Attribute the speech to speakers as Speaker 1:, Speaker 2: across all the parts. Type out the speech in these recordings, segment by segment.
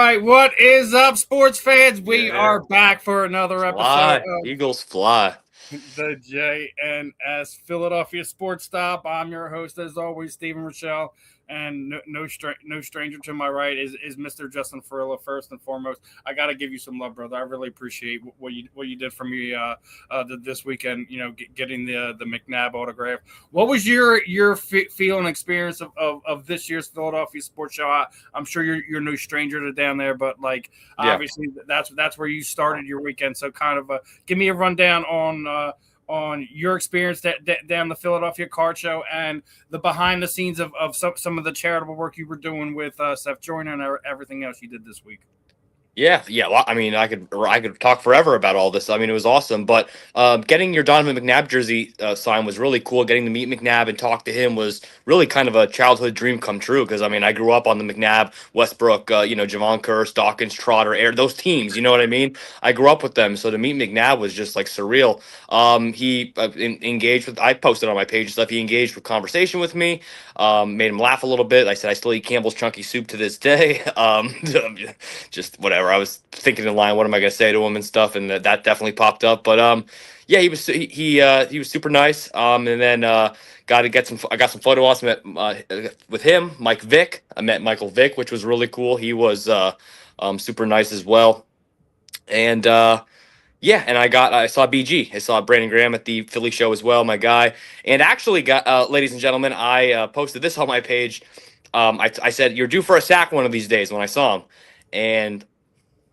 Speaker 1: right, what is up, sports fans? We
Speaker 2: Yeah.
Speaker 1: are back for another episode
Speaker 2: Fly.
Speaker 1: of
Speaker 2: Eagles fly.
Speaker 1: the JNS Philadelphia Sports Stop. I'm your host, as always, Stephen Rychel, and no stranger to my right is Mr. Justin Fiorillo. First and foremost, I got to give you some love, brother. I really appreciate what you did for me this weekend. You know, getting the McNabb autograph. What was your feel and experience of this year's Philadelphia Sports Show? I'm sure you're no stranger to down there, but like
Speaker 2: Yeah.
Speaker 1: obviously that's where you started your weekend. So kind of give me a rundown on your experience down the Philadelphia Card Show and the behind the scenes of some of the charitable work you were doing with Seth Joyner and everything else you did this week.
Speaker 2: Yeah. Well, I mean, I could talk forever about all this. I mean, it was awesome. But getting your Donovan McNabb jersey signed was really cool. Getting to meet McNabb and talk to him was really kind of a childhood dream come true. Because I mean, I grew up on the McNabb, Westbrook, Javon Curse, Dawkins, Trotter, Air, those teams. You know what I mean? I grew up with them, so to meet McNabb was just like surreal. He engaged with. I posted on my page and stuff. He engaged with conversation with me. Made him laugh a little bit. I said I still eat Campbell's Chunky Soup to this day. Just whatever. I was thinking in line, what am I gonna say to him and stuff, and that definitely popped up. But yeah, he was super nice. And then got to get some. I got some photo ops with him, Mike Vick. I met Michael Vick, which was really cool. He was super nice as well. And yeah, and I saw BG. I saw Brandon Graham at the Philly show as well, my guy. And actually, got ladies and gentlemen, I posted this on my page. I said you're due for a sack one of these days when I saw him, and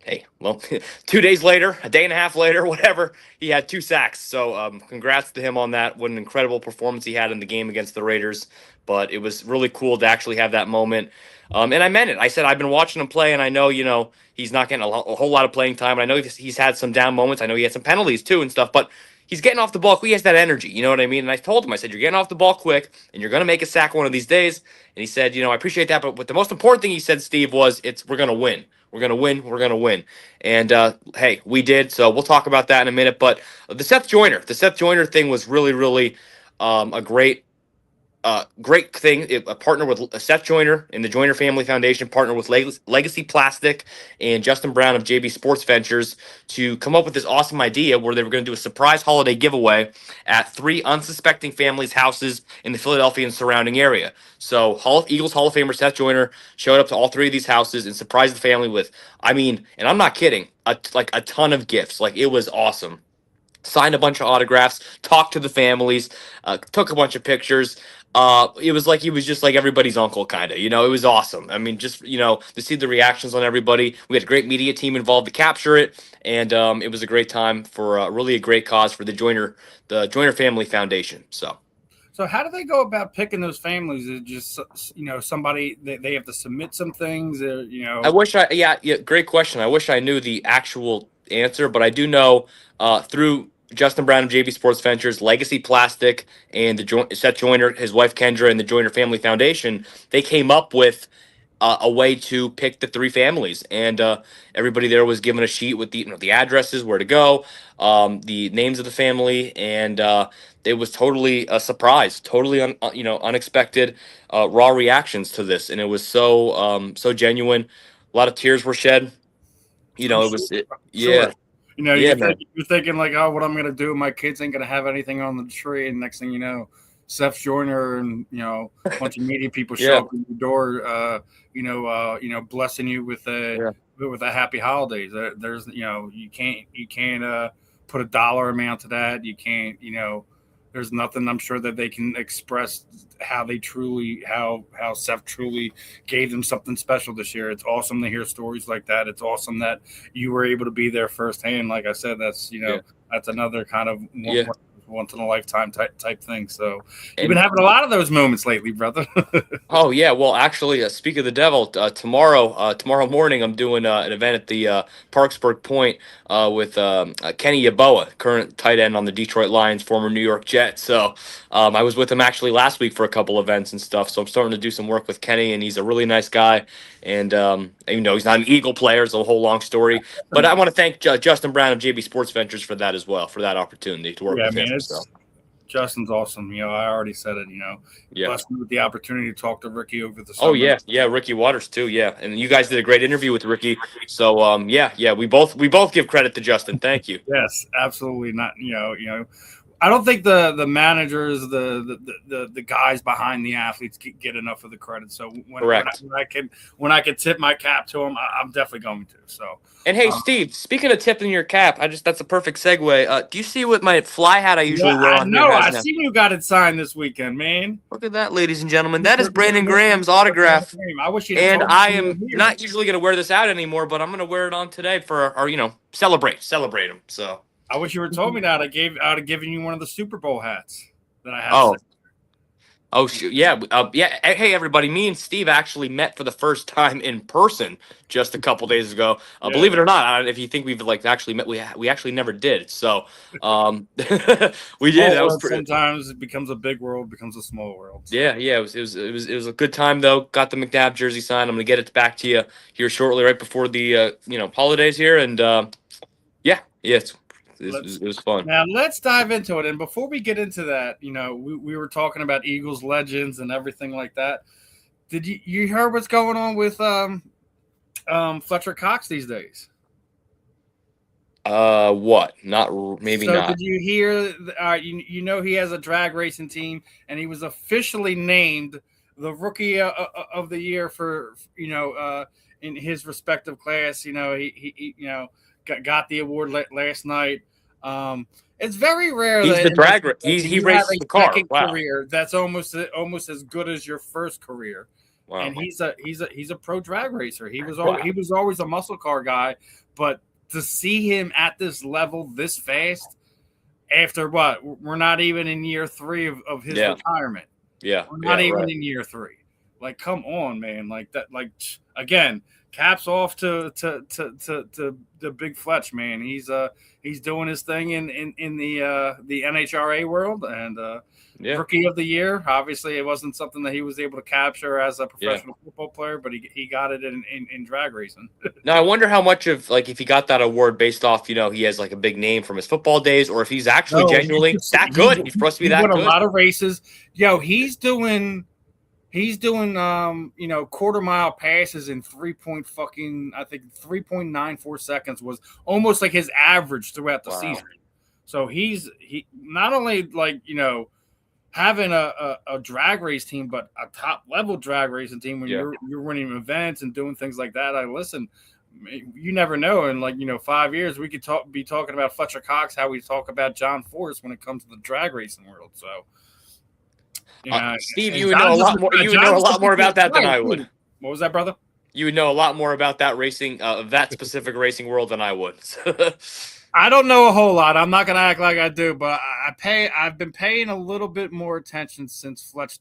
Speaker 2: hey, well, 2 days later, a day and a half later, whatever, he had two sacks. So congrats to him on that. What an incredible performance he had in the game against the Raiders. But it was really cool to actually have that moment. And I meant it. I said, I've been watching him play, and I know, he's not getting a whole lot of playing time. And I know he's had some down moments. I know he had some penalties too and stuff, but he's getting off the ball. He has that energy. You know what I mean? And I told him, I said, you're getting off the ball quick, and you're going to make a sack one of these days. And he said, I appreciate that. But the most important thing he said, Steve, was we're going to win. We're going to win. We're going to win. And hey, we did. So we'll talk about that in a minute. But the Seth Joyner thing was really, really a great thing. A partner with Seth Joyner and the Joyner Family Foundation, partner with Legacy Plastic and Justin Brown of JB Sports Ventures to come up with this awesome idea where they were going to do a surprise holiday giveaway at three unsuspecting families' houses in the Philadelphia and surrounding area. So Eagles Hall of Famer Seth Joyner showed up to all three of these houses and surprised the family with, I mean, and I'm not kidding, a ton of gifts. Like, it was awesome. Signed a bunch of autographs, talked to the families, took a bunch of pictures. It was like he was just like everybody's uncle, kind of. It was awesome. I mean, just to see the reactions on everybody. We had a great media team involved to capture it, and it was a great time for really a great cause for the Joyner Family Foundation.
Speaker 1: So how do they go about picking those families? Is it just somebody they have to submit some things?
Speaker 2: I wish yeah, great question. I wish I knew the actual answer, but I do know through Justin Brown of JB Sports Ventures, Legacy Plastic, and Seth Joyner, his wife Kendra, and the Joyner Family Foundation, they came up with a way to pick the three families, and everybody there was given a sheet with the addresses, where to go, the names of the family, and it was totally a surprise, totally unexpected, raw reactions to this, and it was so genuine. A lot of tears were shed.
Speaker 1: I'm
Speaker 2: It was
Speaker 1: sure.
Speaker 2: yeah, yeah,
Speaker 1: You're
Speaker 2: man.
Speaker 1: you're thinking like, oh, what I'm gonna do? My kids ain't gonna have anything on the tree, and next thing you know, Seth Joyner and a bunch of media people show
Speaker 2: Yeah,
Speaker 1: up at your door, blessing you
Speaker 2: yeah.
Speaker 1: with a happy holidays. There's you can't put a dollar amount to that. You can't there's nothing I'm sure that they can express how Seth truly gave them something special this year. It's awesome to hear stories like that. It's awesome that you were able to be there firsthand. Like I said,
Speaker 2: Yeah.
Speaker 1: that's another kind of
Speaker 2: Yeah.
Speaker 1: once in a lifetime type thing. So you've been
Speaker 2: And
Speaker 1: having a lot of those moments lately, brother.
Speaker 2: oh yeah, well actually, speak of the devil, tomorrow morning I'm doing an event at the Parksburg Point with Kenny Yeboah, current tight end on the Detroit Lions, former New York Jet. So I was with him actually last week for a couple events and stuff. So I'm starting to do some work with Kenny, and he's a really nice guy. And he's not an Eagle player; it's a whole long story. But I want to thank Justin Brown of JB Sports Ventures for that as well, for that opportunity to work
Speaker 1: Yeah,
Speaker 2: with him.
Speaker 1: man,
Speaker 2: So
Speaker 1: Justin's awesome. I already said it.
Speaker 2: Yeah.
Speaker 1: Blessed me with the opportunity to talk to Ricky over the
Speaker 2: Oh
Speaker 1: summer.
Speaker 2: yeah, Ricky Waters too. Yeah, and you guys did a great interview with Ricky. So yeah, we both give credit to Justin. Thank you.
Speaker 1: Yes, absolutely not. I don't think the managers, the guys behind the athletes get enough of the credit. So
Speaker 2: Correct.
Speaker 1: when I can tip my cap to them, I'm definitely going to. So.
Speaker 2: And hey, Steve, speaking of tipping your cap, that's a perfect segue. Do you see what my fly hat I
Speaker 1: Yeah,
Speaker 2: usually wear
Speaker 1: I
Speaker 2: on here
Speaker 1: know.
Speaker 2: has
Speaker 1: I
Speaker 2: now?
Speaker 1: seen you got it signed this weekend, man.
Speaker 2: Look at that, ladies and gentlemen. That is Brandon Graham's autograph.
Speaker 1: I wish you'd have
Speaker 2: And
Speaker 1: told me
Speaker 2: I
Speaker 1: you were
Speaker 2: am
Speaker 1: here.
Speaker 2: not usually going to wear this out anymore, but I'm going to wear it on today for our, celebrate him. So.
Speaker 1: I wish you would told me that. I'd have given you one of the Super Bowl hats that I have.
Speaker 2: Oh. Oh shoot! Yeah, yeah. Hey, everybody! Me and Steve actually met for the first time in person just a couple days ago.
Speaker 1: Yeah.
Speaker 2: Believe it or not, if you think we've actually met, we actually never did. So, we did. That was
Speaker 1: sometimes it becomes a big world, becomes a small world. So.
Speaker 2: Yeah. It was a good time though. Got the McNabb jersey signed. I'm gonna get it back to you here shortly, right before the holidays here, and yeah, it was fun.
Speaker 1: Now let's dive into it. And before we get into that, we were talking about Eagles legends and everything like that. Did you hear what's going on with Fletcher Cox these days?
Speaker 2: What? Not maybe
Speaker 1: so
Speaker 2: not.
Speaker 1: Did you hear? He has a drag racing team, and he was officially named the rookie of the year for in his respective class. He got the award last night. It's very rare.
Speaker 2: He's the drag. He races the car. Wow.
Speaker 1: Career that's almost as good as your first career. Wow. And he's a pro drag racer. He was always a muscle car guy, but to see him at this level this fast, after what, we're not even in year 3 of his retirement.
Speaker 2: Yeah,
Speaker 1: we're not even in year 3. Like, come on, man. Like that. Like, again, caps off to the big Fletch, man. He's doing his thing in the NHRA world, and rookie of the year. Obviously, it wasn't something that he was able to capture as a professional football player, but he got it in drag racing.
Speaker 2: Now I wonder how much of if he got that award based off he has a big name from his football days, or if he's actually genuinely that good. He's supposed to be that good.
Speaker 1: A lot of races. He's doing quarter mile passes in 3.94 seconds was almost like his average throughout the season. So he not only having a drag race team, but a top level drag racing team when you're winning events and doing things like that. You never know. In 5 years, we could be talking about Fletcher Cox, how we talk about John Forrest when it comes to the drag racing world. So.
Speaker 2: Steve, you would know a lot more. You would know a lot more about that than I would.
Speaker 1: What was that, brother?
Speaker 2: You would know a lot more about that racing, that specific racing world than I would.
Speaker 1: I don't know a whole lot. I'm not going to act like I do, but I've been paying a little bit more attention since Fletch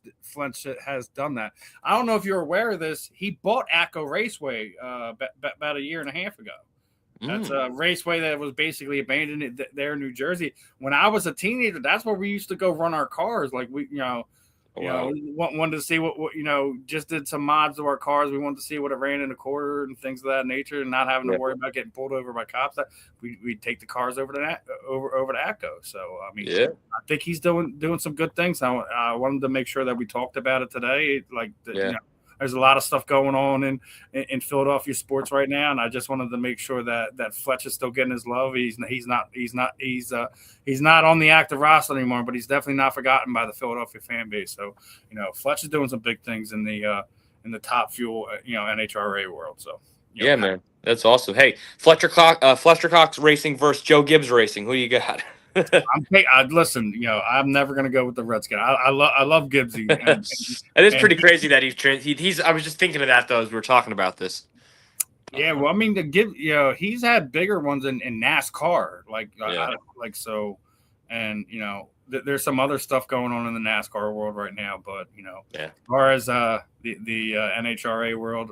Speaker 1: has done that. I don't know if you're aware of this. He bought Atco Raceway about a year and a half ago. That's a raceway that was basically abandoned there in New Jersey. When I was a teenager, that's where we used to go run our cars. Like wanted to see what just did some mods to our cars. We wanted to see what it ran in a quarter and things of that nature, and not having to worry about getting pulled over by cops. We'd take the cars over to Atco. So I think he's doing some good things. I wanted to make sure that we talked about it today. There's a lot of stuff going on in Philadelphia sports right now, and I just wanted to make sure that Fletch is still getting his love. He's not on the active roster anymore, but he's definitely not forgotten by the Philadelphia fan base. So, Fletch is doing some big things in the top fuel, NHRA world. So,
Speaker 2: man, that's awesome. Hey, Fletcher Cox Racing versus Joe Gibbs Racing. Who you got?
Speaker 1: Listen, I'm never going to go with the Redskin. I love Gibbsy.
Speaker 2: It is pretty crazy that he's. I was just thinking of that though as we were talking about this.
Speaker 1: Yeah, well, he's had bigger ones in NASCAR, there's some other stuff going on in the NASCAR world right now, but as far as the NHRA world,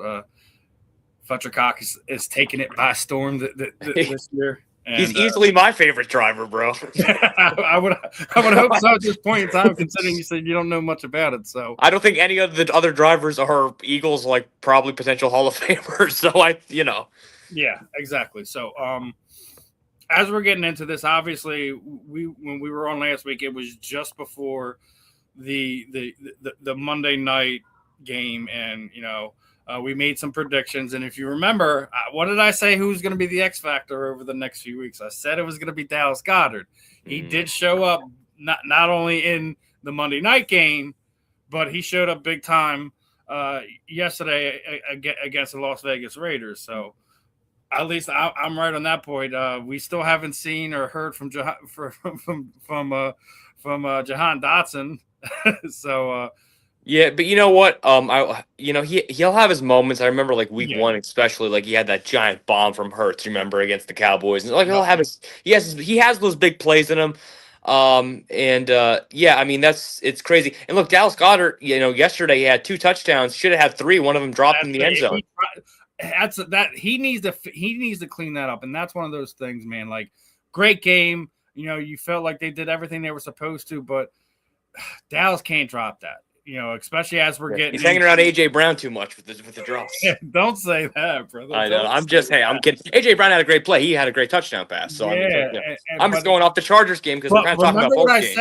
Speaker 1: Fletcher Cox is taking it by storm this year. And,
Speaker 2: he's easily my favorite driver, bro.
Speaker 1: I would hope so at this point in time, considering you said you don't know much about it. So
Speaker 2: I don't think any of the other drivers are Eagles, probably potential Hall of Famers. So
Speaker 1: Yeah, exactly. So as we're getting into this, obviously, when we were on last week, it was just before the Monday night game, and we made some predictions. And if you remember, what did I say? Who's going to be the X factor over the next few weeks? I said it was going to be Dallas Goedert. He did show up not only in the Monday night game, but he showed up big time yesterday against the Las Vegas Raiders. So at least I'm right on that point. We still haven't seen or heard from Jahan Dotson. So
Speaker 2: yeah, but you know what? He'll have his moments. I remember like week one, especially like he had that giant bomb from Hurts. Remember against the Cowboys, and like he'll have he has those big plays in him. I mean it's crazy. And look, Dallas Goedert, yesterday he had 2 touchdowns. Should have had 3. One of them dropped in the end zone.
Speaker 1: He needs to clean that up, and that's one of those things, man. Like, great game. You felt like they did everything they were supposed to, but Dallas can't drop that. Especially as we're getting.
Speaker 2: He's hanging around AJ Brown too much with the drops.
Speaker 1: Don't say that, brother.
Speaker 2: I know. I'm kidding. AJ Brown had a great play. He had a great touchdown pass. So I'm just going off the Chargers game because we're kind of talking about both games.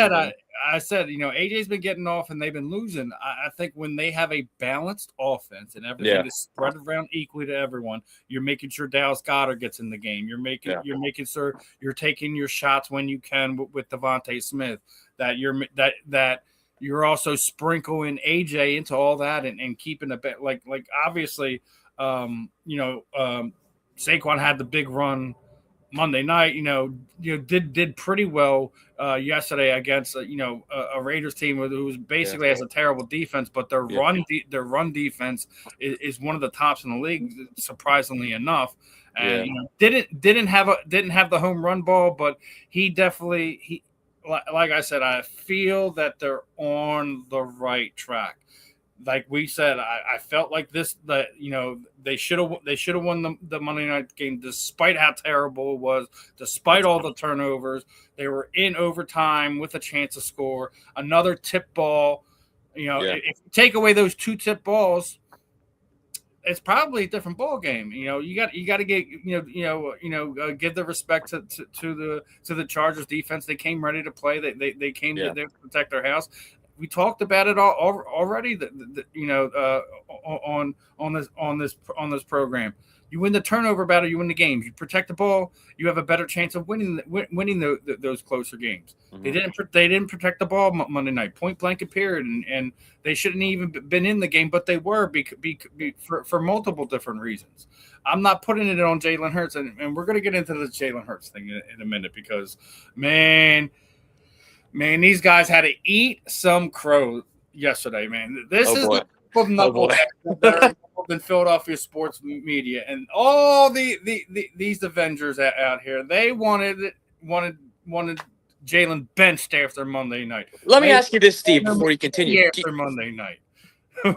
Speaker 1: I said, AJ's been getting off and they've been losing. I think when they have a balanced offense and everything is spread around equally to everyone, you're making sure Dallas Goedert gets in the game. You're making sure you're taking your shots when you can with Devontae Smith. That you're also sprinkling AJ into all that and keeping a bit like obviously, Saquon had the big run Monday night. Did pretty well yesterday against a Raiders team who was basically has a terrible defense, but their run defense is one of the tops in the league, surprisingly enough. And didn't have the home run ball, but he definitely like I said, I feel that they're on the right track. Like we said, I felt like they should have won the Monday night game despite how terrible it was, despite all the turnovers. They were in overtime with a chance to score. Another tip ball. If you take away those 2 tip balls, it's probably a different ball game. You got to get give the respect to the Chargers defense. They came ready to play. They came to protect their house. We talked about it already. On this program, you win the turnover battle, you win the game. You protect the ball, you have a better chance of winning those closer games. Mm-hmm. They didn't protect the ball Monday night, point blank period, and they shouldn't even been in the game, but they were for multiple different reasons. I'm not putting it on Jalen Hurts, and we're going to get into the Jalen Hurts thing in a minute because man, these guys had to eat some crow yesterday, man. This is than Philadelphia sports media and all these Avengers out here. They wanted Jalen benched after Monday night.
Speaker 2: Let me ask you this, Steve, before you continue.
Speaker 1: After Monday night.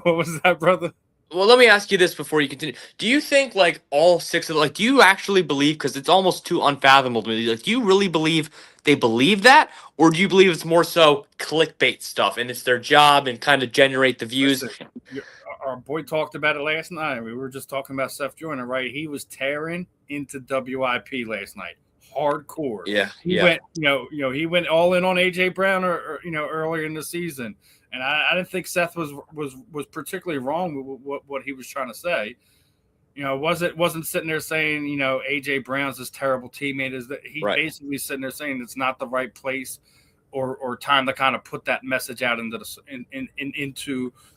Speaker 1: What was that, brother?
Speaker 2: Well, let me ask you this before you continue. Do you think like all 6 of them, do you actually believe, because it's almost too unfathomable to me, do you really believe they believe that? Or do you believe it's more so clickbait stuff and it's their job and kind of generate the views?
Speaker 1: Listen, our boy talked about it last night. We were just talking about Seth Joyner, right? He was tearing into WIP last night. Hardcore.
Speaker 2: Yeah.
Speaker 1: He went, he went all in on AJ Brown or earlier in the season. And I didn't think Seth was particularly wrong with what he was trying to say. Wasn't sitting there saying, AJ Brown's this terrible teammate. Is that he basically sitting there saying it's not the right place or time to kind of put that message out into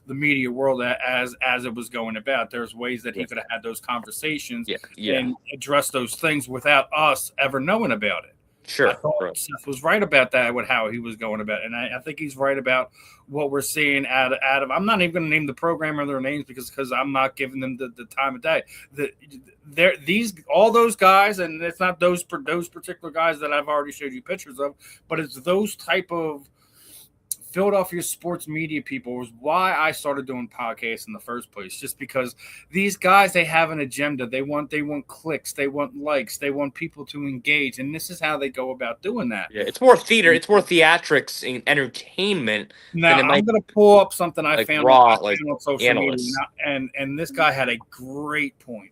Speaker 1: the media world as it was going about. There's ways that he could have had those conversations and addressed those things without us ever knowing about it.
Speaker 2: Sure.
Speaker 1: I thought Seth was right about that with how he was going about it. And I think he's right about what we're seeing out of I'm not even going to name the program or their names because I'm not giving them the time of day. All those guys, and it's not those particular guys that I've already showed you pictures of, but it's those type of Philadelphia sports media people was why I started doing podcasts in the first place. Just because these guys, they have an agenda. They want clicks. They want likes. They want people to engage. And this is how they go about doing that.
Speaker 2: Yeah, it's more theater. It's more theatrics and entertainment.
Speaker 1: Now, I'm going to pull up something I found on social
Speaker 2: analysts.
Speaker 1: media. And this guy had a great point.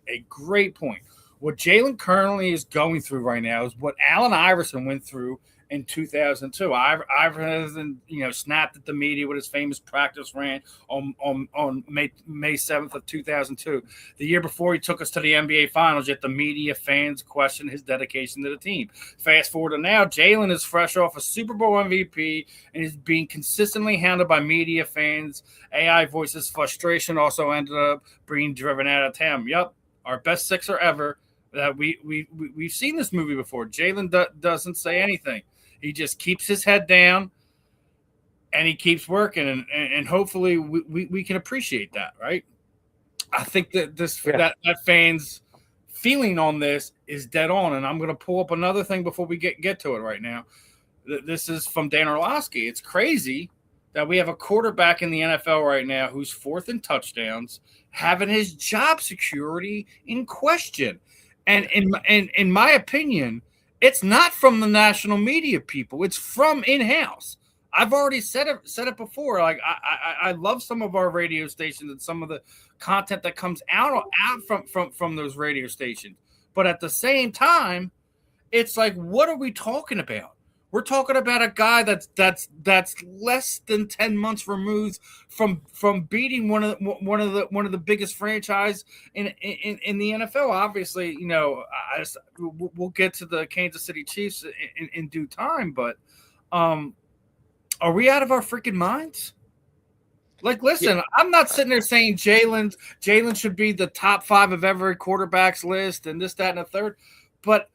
Speaker 1: What Jalen currently is going through right now is what Allen Iverson went through in 2002. Iverson, snapped at the media with his famous practice rant on May 7th of 2002. The year before, he took us to the NBA Finals, yet the media fans questioned his dedication to the team. Fast forward to now, Jalen is fresh off a Super Bowl MVP and is being consistently hounded by media, fans. AI voices frustration also ended up being driven out of town. Yep, our best Sixer ever. That we've seen this movie before. Jalen doesn't say anything. He just keeps his head down and he keeps working, and hopefully we can appreciate that, right? I think that that fans' feeling on this is dead on, and I'm going to pull up another thing before we get to it right now. This is from Dan Orlovsky. It's crazy that we have a quarterback in the NFL right now who's fourth in touchdowns, having his job security in question. And in my opinion, it's not from the national media people. It's from in-house. I've already said it before. Like I love some of our radio stations and some of the content that comes out from those radio stations. But at the same time, it's like, what are we talking about? We're talking about a guy that's less than 10 months removed from beating one of the biggest franchise in the NFL. Obviously, we'll get to the Kansas City Chiefs in due time, but are we out of our freaking minds? Like, listen, I'm not sitting there saying Jalen should be the top 5 of every quarterback's list and this, that, and a third, but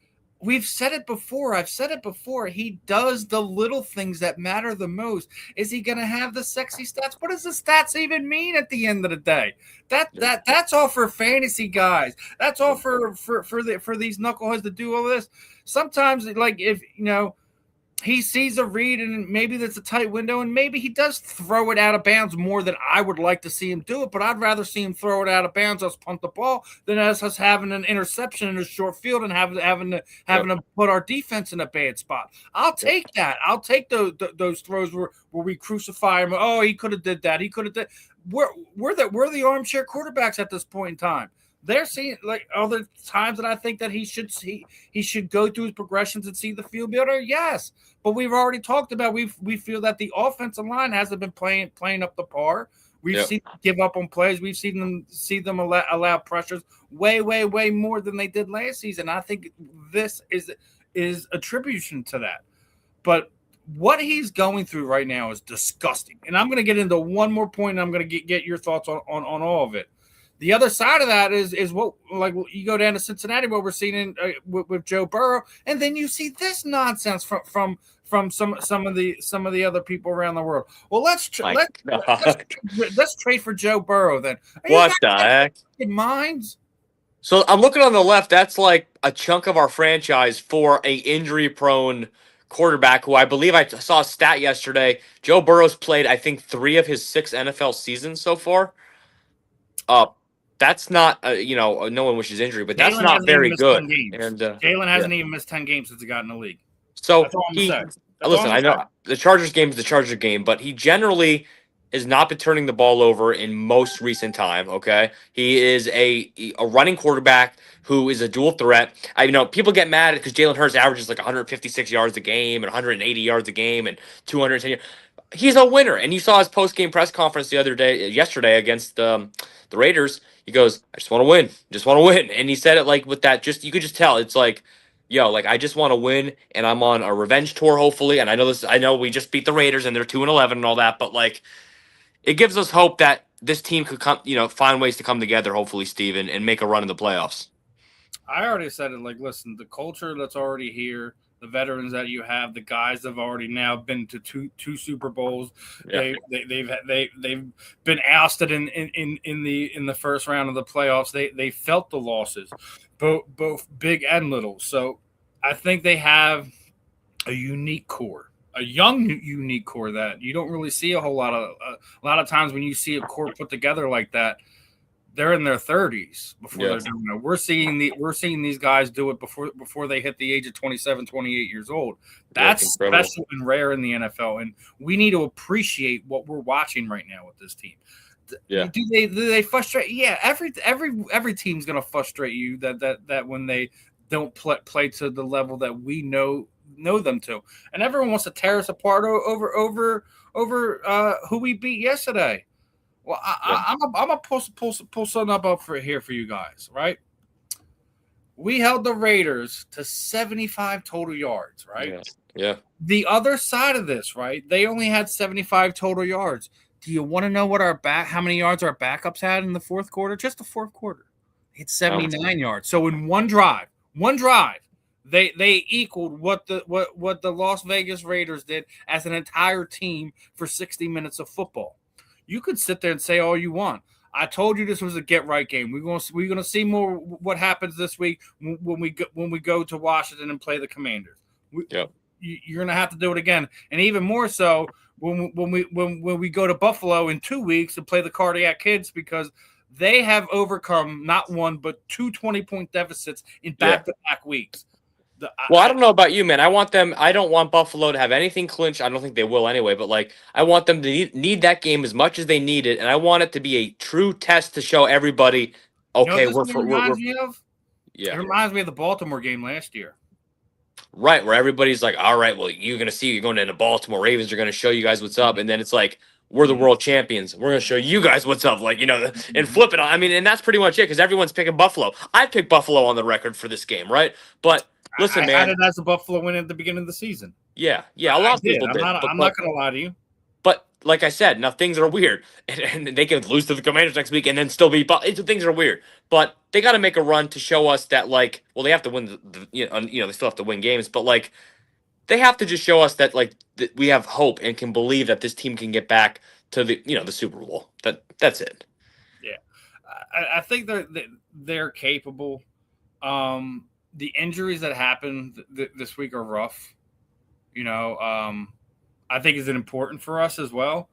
Speaker 1: we've said it before. I've said it before. He does the little things that matter the most. Is he going to have the sexy stats? What does the stats even mean at the end of the day? That's all for fantasy guys. That's all for these knuckleheads to do all this. Sometimes, like, if he sees a read and maybe that's a tight window and maybe he does throw it out of bounds more than I would like to see him do it, but I'd rather see him throw it out of bounds, us punt the ball, than us having an interception in a short field and having to put our defense in a bad spot. I'll take that. I'll take those throws where we crucify him. Oh, he could have did that. He could have did. We're the armchair quarterbacks at this point in time. They're seeing, like, other times that I think that he should go through his progressions and see the field better. Yes, but we've already talked about we feel that the offensive line hasn't been playing up to par. We've seen them give up on plays. We've seen them allow pressures way more than they did last season. I think this is attribution to that. But what he's going through right now is disgusting. And I'm going to get into one more point, and I'm going to get your thoughts on all of it. The other side of that is what, like, you go down to Cincinnati, what we're seeing with Joe Burrow, and then you see this nonsense from some of the other people around the world. Well, let's trade for Joe Burrow then.
Speaker 2: What the heck?
Speaker 1: Minds?
Speaker 2: So I'm looking on the left. That's like a chunk of our franchise for a injury-prone quarterback who I believe I saw a stat yesterday. Joe Burrow's played, I think, 3 of his 6 NFL seasons so far. That's not, no one wishes injury, but that's not very good. And
Speaker 1: Jalen hasn't even missed 10 games since he got in the league.
Speaker 2: So I know the Chargers game is the Charger game, but he generally has not been turning the ball over in most recent time. Okay, he is a running quarterback who is a dual threat. People get mad because Jalen Hurts averages like 156 yards a game and 180 yards a game and 210 yards. He's a winner, and you saw his post-game press conference yesterday against the Raiders. He goes, "I just want to win, and he said it like with that. You could just tell it's like, yo, like, I just want to win, and I'm on a revenge tour, hopefully. And I know we just beat the Raiders, and they're 2-11 and all that, but like, it gives us hope that this team could come, find ways to come together, hopefully, Steven, and make a run in the playoffs. I
Speaker 1: already said it. Like, listen, the culture that's already here, the veterans that you have, the guys have already now been to two Super Bowls. Yeah. They've been ousted in the first round of the playoffs. They felt the losses, both big and little. So I think they have a unique core, a young unique core that you don't really see a lot of times. When you see a core put together like that, they're in their 30s before they're doing it. We're seeing these guys do it before they hit the age of 27, 28 years old. That's special and rare in the NFL, and we need to appreciate what we're watching right now with this team.
Speaker 2: Yeah.
Speaker 1: Do they frustrate? Yeah, every team's gonna frustrate you that when they don't play to the level that we know them to, and everyone wants to tear us apart over who we beat yesterday. Well,
Speaker 2: Yeah.
Speaker 1: I'm gonna pull something up for you guys, right? We held the Raiders to 75 total yards, right?
Speaker 2: Yeah. Yeah.
Speaker 1: The other side of this, right? They only had 75 total yards. Do you want to know what how many yards our backups had in the fourth quarter? Just the fourth quarter. It's 79 yards. So in one drive, they equaled what the Las Vegas Raiders did as an entire team for 60 minutes of football. You could sit there and say all you want. I told you this was a get right game. We're gonna see more what happens this week when we go to Washington and play the Commanders.
Speaker 2: Yep.
Speaker 1: You're gonna have to do it again, and even more so when we go to Buffalo in 2 weeks to play the Cardiac Kids, because they have overcome not one but two 20-point deficits in back-to-back weeks.
Speaker 2: I don't know about you, man. I don't want Buffalo to have anything clinched. I don't think they will anyway, but like I want them to need that game as much as they need it, and I want it to be a true test to show everybody, okay,
Speaker 1: It reminds me of the Baltimore game last year.
Speaker 2: Right, where everybody's like, all right, well, you're going into Baltimore Ravens are going to show you guys what's up, and then it's like, we're the world champions. We're going to show you guys what's up, and flip it on. I mean, and that's pretty much it, because everyone's picking Buffalo. I picked Buffalo on the record for this game, right? But listen, man.
Speaker 1: I had it as a Buffalo win at the beginning of the season.
Speaker 2: Yeah, a lot of people did.
Speaker 1: I'm not going to lie to you.
Speaker 2: But like I said, now things are weird, and they can lose to the Commanders next week and then still be. Things are weird, but they got to make a run to show us that, like, well, they have to win. They still have to win games, but like, they have to just show us that, like, we have hope and can believe that this team can get back to the Super Bowl. That's it.
Speaker 1: Yeah, I think they're capable. The injuries that happened this week are rough. I think is it important for us as well.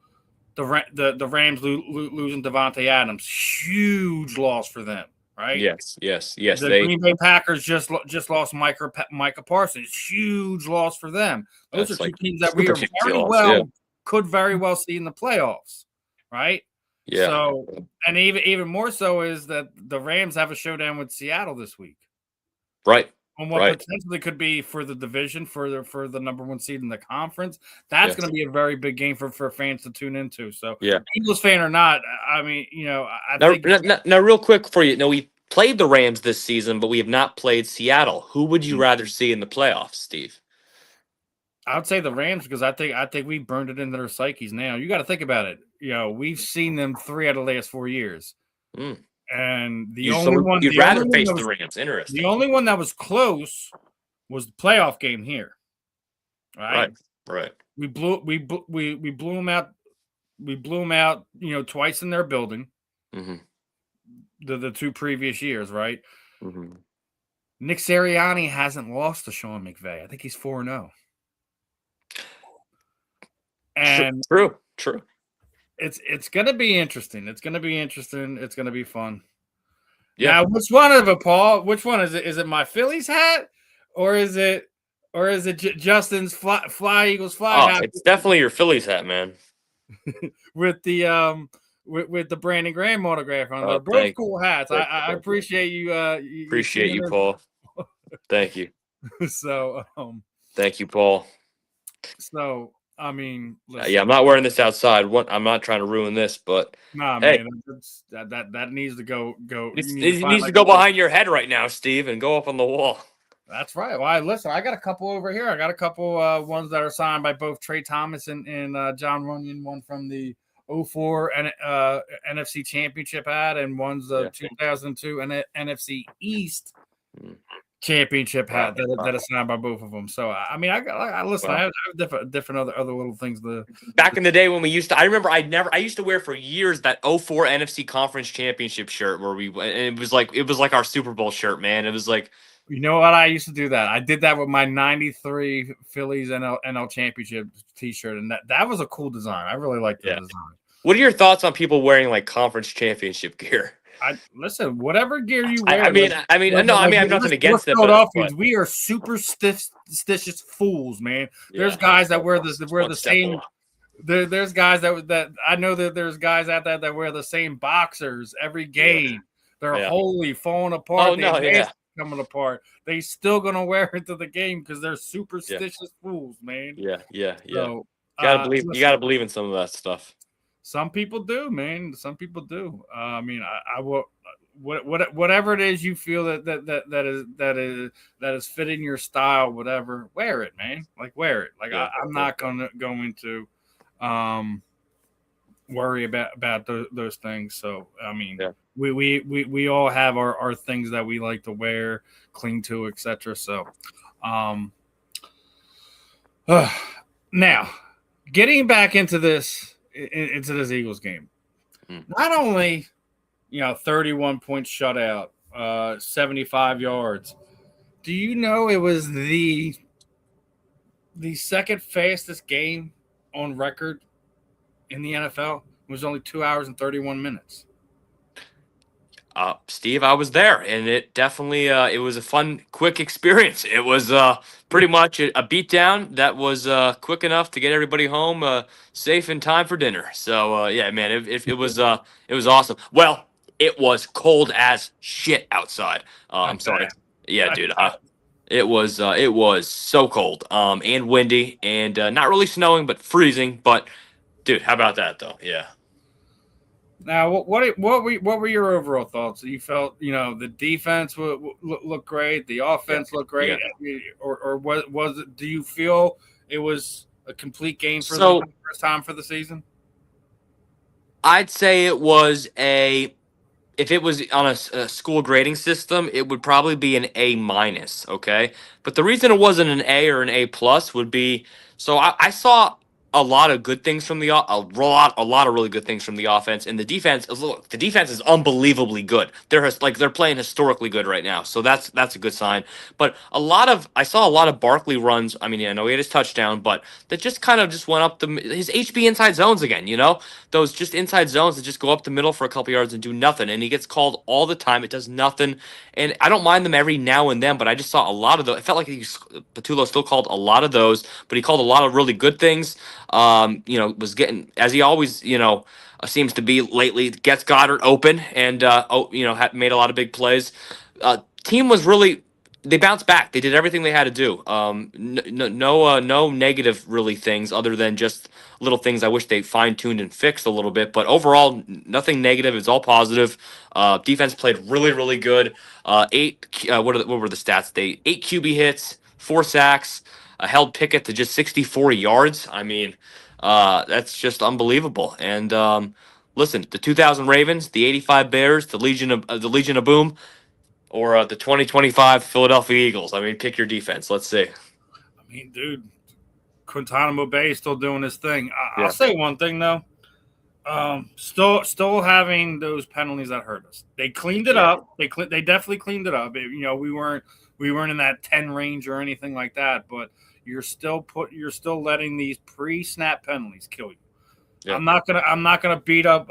Speaker 1: The Rams losing Devontae Adams, huge loss for them, right?
Speaker 2: Yes.
Speaker 1: The Green Bay Packers just lost Micah Parsons, huge loss for them. Those are two teams that we are could very well see in the playoffs, right?
Speaker 2: Yeah.
Speaker 1: So, and even more so is that the Rams have a showdown with Seattle this week,
Speaker 2: right?
Speaker 1: On what potentially could be for the division, for the number one seed in the conference. That's going to be a very big game for fans to tune into. So, Eagles fan or not, I mean,
Speaker 2: now, real quick for you. Now, we played the Rams this season, but we have not played Seattle. Who would you rather see in the playoffs, Steve?
Speaker 1: I would say the Rams, because I think we burned it into their psyches now. You got to think about it. We've seen them 3 out of the last 4 years. And the only one
Speaker 2: you'd rather face the Rams. Interesting.
Speaker 1: The only one that was close was the playoff game here. Right. We blew them out. We blew them out. Twice in their building.
Speaker 2: Mm-hmm.
Speaker 1: The 2 previous years, right?
Speaker 2: Mm-hmm.
Speaker 1: Nick Sirianni hasn't lost to Sean McVay. I think he's 4-0. And
Speaker 2: true.
Speaker 1: It's gonna be interesting. It's gonna be fun.
Speaker 2: Yeah.
Speaker 1: Now, which one of it, Paul? Which one is it? Is it my Phillies hat, or is it Justin's fly Eagles fly hat?
Speaker 2: It's definitely your Phillies hat, man.
Speaker 1: with the with the Brandon Graham autograph on. They're both cool hats. I appreciate you.
Speaker 2: Appreciate you, Paul. Thank you.
Speaker 1: So,
Speaker 2: thank you, Paul.
Speaker 1: So, I mean, listen.
Speaker 2: I'm not wearing this outside. I'm not trying to ruin this, but
Speaker 1: man, that needs to go.
Speaker 2: It needs to go behind your head right now, Steve, and go up on the wall.
Speaker 1: That's right. Well, listen, I got a couple over here. I got a couple ones that are signed by both Trey Thomas and John Runyon. One from the 2004 NFC Championship hat, and one's the 2002 NFC East Championship hat that is signed by both of them. So I mean, I have different other little things.
Speaker 2: Back in the day when we used to, I remember I used to wear for years that 2004 NFC Conference Championship shirt and it was like our Super Bowl shirt, man. It was like,
Speaker 1: you know what? I used to do that. I did that with my '93 Phillies NL Championship T-shirt, and that was a cool design. I really liked the design.
Speaker 2: What are your thoughts on people wearing like conference championship gear?
Speaker 1: Listen, whatever gear you wear.
Speaker 2: I mean, I have nothing against it.
Speaker 1: But we are superstitious fools, man. There's guys that wear the same. there's guys that I know that there's guys out there that wear the same boxers every game. They're
Speaker 2: Yeah.
Speaker 1: wholly falling apart.
Speaker 2: Oh
Speaker 1: They
Speaker 2: no, yeah.
Speaker 1: coming apart. They still gonna wear it to the game because they're
Speaker 2: Yeah.
Speaker 1: superstitious fools, man.
Speaker 2: Yeah.
Speaker 1: So
Speaker 2: You gotta
Speaker 1: listen,
Speaker 2: believe in some of that stuff.
Speaker 1: some people do, man. Some people do. I mean, I will. Whatever it is you feel that is fitting your style, whatever, wear it, man. Like wear it. Like I'm not going to um worry about those things. So I mean, we all have our things that we like to wear, cling to, etc. So um now getting back into this Eagles game. Not only 31 point shutout, 75 yards. Do you know it was the second fastest game on record in the NFL? It was only 2 hours and 31 minutes.
Speaker 2: Steve, I was there, and it definitely it was a fun, quick experience. It was pretty much a beatdown that was quick enough to get everybody home safe in time for dinner. So yeah, man, it was awesome. Well, it was cold as shit outside. I'm sorry. Yeah, dude. It was so cold and windy and not really snowing, but freezing. But dude, how about that though? Yeah.
Speaker 1: Now, what were your overall thoughts? You felt the defense looked great, the offense looked great, or was it? Do you feel it was a complete game for the first time for the season?
Speaker 2: I'd say it was if it was on a school grading system, it would probably be an A minus. Okay, but the reason it wasn't an A or an A plus would be I saw a lot of good things from a lot of really good things from the offense, and the defense. Look, the defense is unbelievably good. They're playing historically good right now, so that's a good sign. But I saw a lot of Barkley runs. I mean, I know he had his touchdown, but that just kind of just went up his HB inside zones again. Those just inside zones that just go up the middle for a couple yards and do nothing. And he gets called all the time. It does nothing. And I don't mind them every now and then, but I just saw a lot of those. It felt like Patullo still called a lot of those, but he called a lot of really good things. Was getting, as he always, seems to be lately, gets Goddard open and, made a lot of big plays. Team was really, they bounced back. They did everything they had to do. No negative really things other than just little things I wish they fine tuned and fixed a little bit. But overall, nothing negative. It's all positive. Defense played really, really good. What were the stats? 8 QB hits, 4 sacks, held Pickett to just 64 yards. I mean, that's just unbelievable. And listen, the 2000 Ravens, the 85 Bears, the Legion of Boom, or the 2025 Philadelphia Eagles. I mean, pick your defense. Let's see.
Speaker 1: I mean, dude, Guantanamo Bay is still doing his thing. I'll say one thing though. Still having those penalties that hurt us. They cleaned it up. They definitely cleaned it up. We weren't in that 10 range or anything like that. But you're still letting these pre-snap penalties kill you. Yeah. I'm not gonna beat up.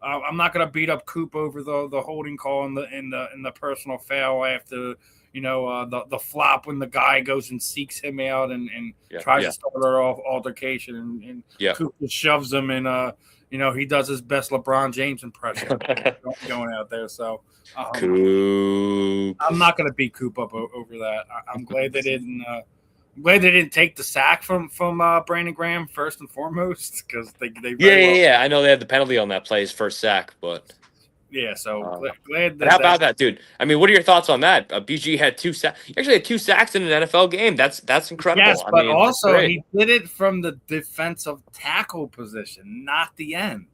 Speaker 1: I'm not gonna beat up Coop over the holding call in the personal foul after the flop when the guy goes and seeks him out and tries to start an altercation and Coop just shoves him and he does his best LeBron James impression going out there. So
Speaker 2: Coop.
Speaker 1: I'm not going to beat Coop up over that. I'm glad they didn't. Glad they didn't take the sack from Brandon Graham first and foremost because they
Speaker 2: I know they had the penalty on that play, his first sack, but.
Speaker 1: Yeah, so glad that.
Speaker 2: How about that, dude? I mean, what are your thoughts on that? BG had 2 sacks. He actually had 2 sacks in an NFL game. That's incredible.
Speaker 1: Yes, but also he did it from the defensive tackle position, not the end.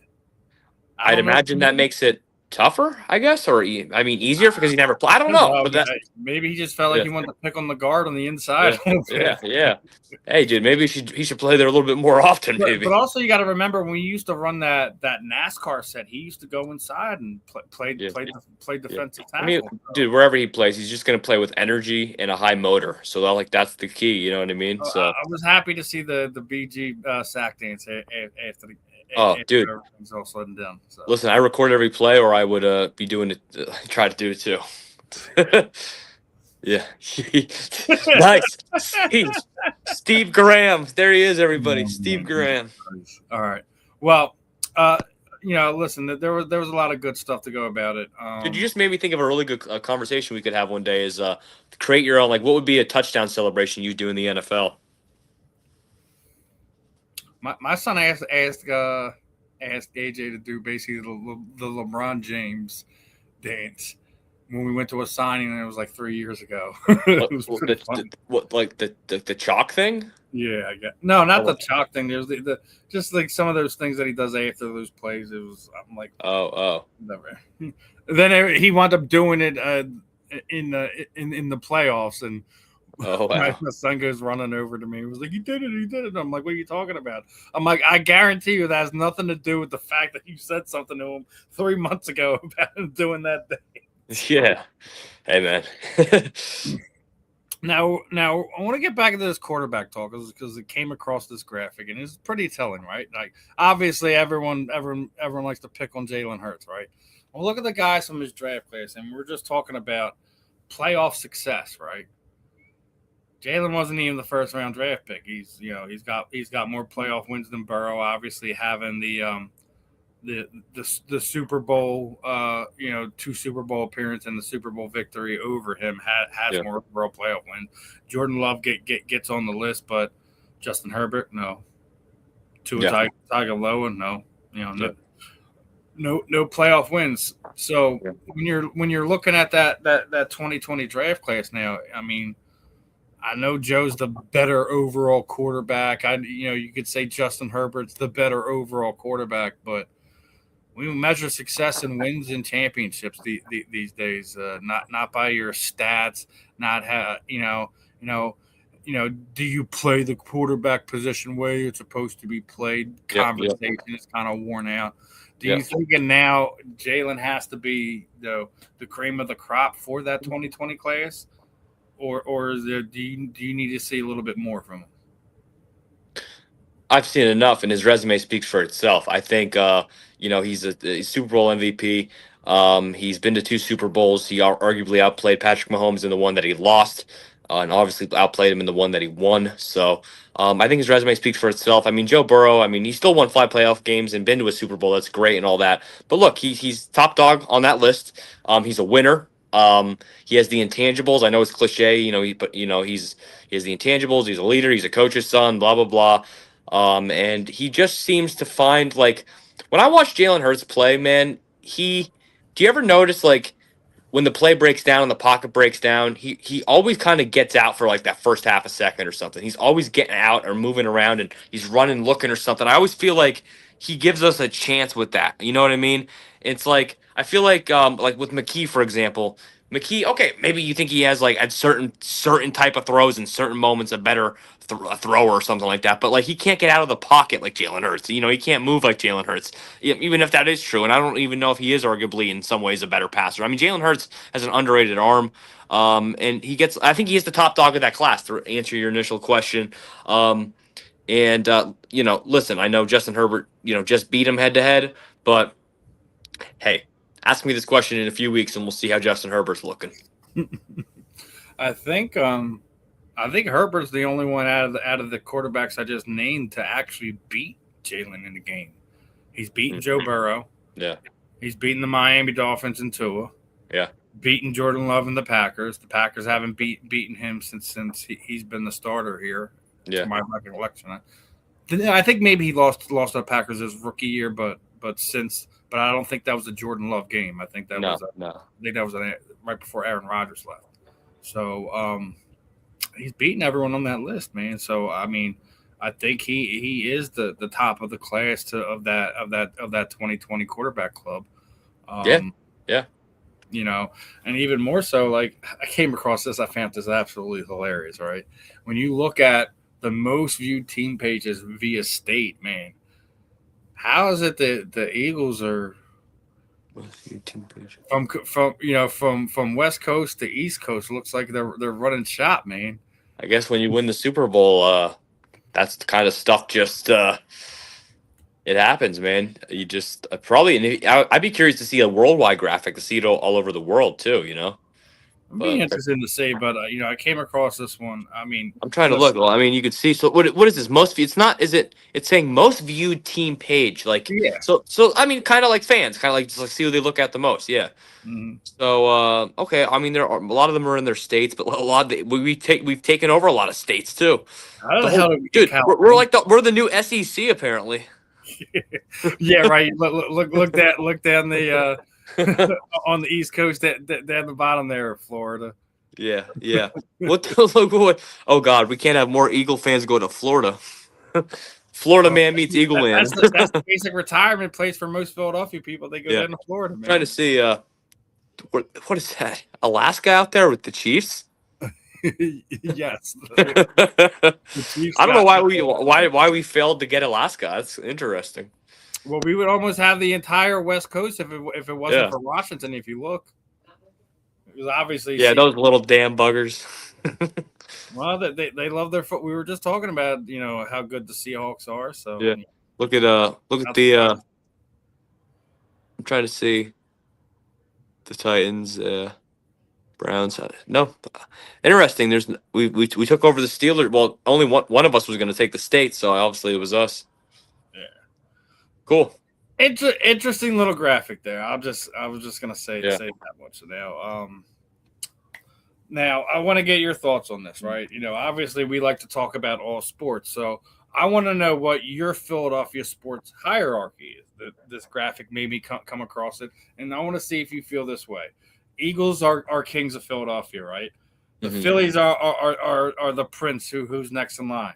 Speaker 2: I'd imagine that makes it tougher, I guess, or easier because he never played. I don't know, but
Speaker 1: maybe he just felt like he wanted to pick on the guard on the inside.
Speaker 2: Yeah. Hey, dude, maybe he should play there a little bit more often. Maybe.
Speaker 1: But also, you got to remember when we used to run that NASCAR set, he used to go inside and play defensive tackle.
Speaker 2: I mean, dude, wherever he plays, he's just going to play with energy and a high motor. So that's the key. You know what I mean? So
Speaker 1: I was happy to see the BG sack dance after the.
Speaker 2: Dude!
Speaker 1: Everything's all said and done. So.
Speaker 2: Listen, I record every play, or I would be doing it. Try to do it too. Yeah. Nice. Steve Graham. There he is, everybody.
Speaker 1: Oh,
Speaker 2: Steve
Speaker 1: man, Jesus
Speaker 2: Graham.
Speaker 1: Christ. All right. Well, uh, listen, there was a lot of good stuff to go about it.
Speaker 2: Dude, you just made me think of a really good conversation we could have one day is create your own, like, what would be a touchdown celebration you do in the NFL?
Speaker 1: My son asked AJ to do basically the LeBron James dance when we went to a signing, and it was like 3 years ago. It
Speaker 2: What,
Speaker 1: was
Speaker 2: what,
Speaker 1: pretty funny.
Speaker 2: what like the chalk thing?
Speaker 1: Yeah, I get no, not
Speaker 2: Oh,
Speaker 1: the chalk thing. There's the just like some of those things that he does after those plays. It was I'm like
Speaker 2: oh.
Speaker 1: never. Then he wound up doing it in the playoffs, and
Speaker 2: Oh,
Speaker 1: my,
Speaker 2: wow.
Speaker 1: my son goes running over to me. He was like, "He did it! He did it!" I'm like, "What are you talking about?" I'm like, "I guarantee you that has nothing to do with the fact that you said something to him 3 months ago about him doing that thing."
Speaker 2: Yeah. Hey, man.
Speaker 1: Now, I want to get back into this quarterback talk because it came across this graphic and it's pretty telling, right? Like, obviously, everyone likes to pick on Jalen Hurts, right? Well, look at the guys from his draft class, and we're just talking about playoff success, right? Jalen wasn't even the first round draft pick. He's got more playoff wins than Burrow. Obviously, having the Super Bowl, two Super Bowl appearance and the Super Bowl victory over him has
Speaker 2: Yeah.
Speaker 1: more overall playoff wins. Jordan Love gets on the list, but Justin Herbert, no. Tua
Speaker 2: Yeah.
Speaker 1: Tagovailoa, no.
Speaker 2: Yeah.
Speaker 1: No playoff wins. So
Speaker 2: Yeah.
Speaker 1: when you're looking at that 2020 draft class now, I mean, I know Joe's the better overall quarterback. You could say Justin Herbert's the better overall quarterback, but we measure success in wins and championships these days, not by your stats, not how do you play the quarterback position way it's supposed to be played?
Speaker 2: Yep. Yep.
Speaker 1: Conversation is kind of worn out. Do you
Speaker 2: Yep.
Speaker 1: think that now Jalen has to be the cream of the crop for that 2020 class, or do you need to see a little bit more from him?
Speaker 2: I've seen enough, and his resume speaks for itself. I think, he's a Super Bowl MVP. He's been to two Super Bowls. He arguably outplayed Patrick Mahomes in the one that he lost, and obviously outplayed him in the one that he won. So, I think his resume speaks for itself. I mean, Joe Burrow. I mean, he still won 5 playoff games and been to a Super Bowl. That's great and all that. But look, he's top dog on that list. He's a winner. He has the intangibles. I know it's cliche, but he has the intangibles. He's a leader. He's a coach's son. Blah blah blah. And he just seems to find, like, when I watch Jalen Hurts play, man, do you ever notice, like, when the play breaks down and the pocket breaks down, he always kind of gets out for like that first half a second or something. He's always getting out or moving around and he's running, looking or something. I always feel like he gives us a chance with that. You know what I mean? It's like I feel like with McKee, for example. McKee, okay, maybe you think he has like at certain type of throws and certain moments a better a thrower or something like that, but like he can't get out of the pocket like Jalen Hurts. He can't move like Jalen Hurts. Even if that is true, and I don't even know if he is arguably in some ways a better passer. I mean, Jalen Hurts has an underrated arm, and I think he is the top dog of that class. To answer your initial question, and listen, I know Justin Herbert, just beat him head to head, but hey, ask me this question in a few weeks, and we'll see how Justin Herbert's looking.
Speaker 1: I think I think Herbert's the only one out of the quarterbacks I just named to actually beat Jalen in the game. He's beaten Joe Burrow.
Speaker 2: Yeah,
Speaker 1: He's beaten the Miami Dolphins and Tua.
Speaker 2: yeah,
Speaker 1: Beaten Jordan Love and the Packers. The Packers haven't beaten him since he's been the starter here, to
Speaker 2: yeah.
Speaker 1: my recollection. I think maybe he lost the Packers his rookie year, but I don't think that was a Jordan Love game. I think that
Speaker 2: No,
Speaker 1: was
Speaker 2: no.
Speaker 1: right before Aaron Rodgers left. So he's beating everyone on that list, man. So I mean, I think he is the top of the class of that 2020 quarterback club.
Speaker 2: Yeah,
Speaker 1: Um,
Speaker 2: yeah.
Speaker 1: and even more so, like I came across this, I found this absolutely hilarious. Right, when you look at the most viewed team pages via state, man, how is it that the Eagles are from West Coast to East Coast? Looks like they're running shop, man.
Speaker 2: I guess when you win the Super Bowl, that's the kind of stuff just it happens, man. You just probably, and I'd be curious to see a worldwide graphic to see it all over the world too.
Speaker 1: I'm being
Speaker 2: But
Speaker 1: interested to see, but I came across this one. I mean,
Speaker 2: I'm trying to
Speaker 1: look,
Speaker 2: look. Well, I mean, you could see. So what is this? Most it's not. Is it? It's saying most viewed team page. Like
Speaker 1: yeah.
Speaker 2: so. I mean, kind of like fans. Kind of like just like see who they look at the most. Yeah.
Speaker 1: Mhm.
Speaker 2: So okay. I mean, there are a lot of them are in their states, but a lot of we've taken over a lot of states too.
Speaker 1: How
Speaker 2: The
Speaker 1: the
Speaker 2: whole
Speaker 1: hell did we get
Speaker 2: dude. We're
Speaker 1: California?
Speaker 2: like we're the new SEC apparently.
Speaker 1: Yeah, right. Look down the on the East Coast, down the bottom there, Florida.
Speaker 2: Yeah, yeah. What the look what? Oh God, we can't have more Eagle fans go to Florida. Florida
Speaker 1: Well,
Speaker 2: man meets Eagle man.
Speaker 1: that's the basic retirement place for most Philadelphia people. They go
Speaker 2: Yeah.
Speaker 1: down to Florida,
Speaker 2: Trying to
Speaker 1: man.
Speaker 2: see what is that? Alaska out there with the Chiefs?
Speaker 1: Yes,
Speaker 2: I
Speaker 1: the Chiefs
Speaker 2: don't know
Speaker 1: got.
Speaker 2: why we failed to get Alaska. That's interesting.
Speaker 1: Well, we would almost have the entire West Coast if it wasn't
Speaker 2: Yeah.
Speaker 1: for Washington. If you look, it was obviously
Speaker 2: Yeah, those little damn buggers.
Speaker 1: well, they love their foot. We were just talking about how good the Seahawks are. So
Speaker 2: Yeah. Look at
Speaker 1: not
Speaker 2: the
Speaker 1: surprised.
Speaker 2: I'm trying to see the Titans, Browns. No, interesting. We took over the Steelers. Well, only one of us was going to take the state, so obviously it was us.
Speaker 1: Yeah.
Speaker 2: Cool.
Speaker 1: Interesting little graphic there. I was just gonna say
Speaker 2: Yeah.
Speaker 1: say that much now. Now I want to get your thoughts on this, right? Obviously we like to talk about all sports, so I want to know what your Philadelphia sports hierarchy is. This graphic made me come across it, and I want to see if you feel this way. Eagles are kings of Philadelphia, right? The
Speaker 2: Hmm.
Speaker 1: Phillies are the prince who's next in line.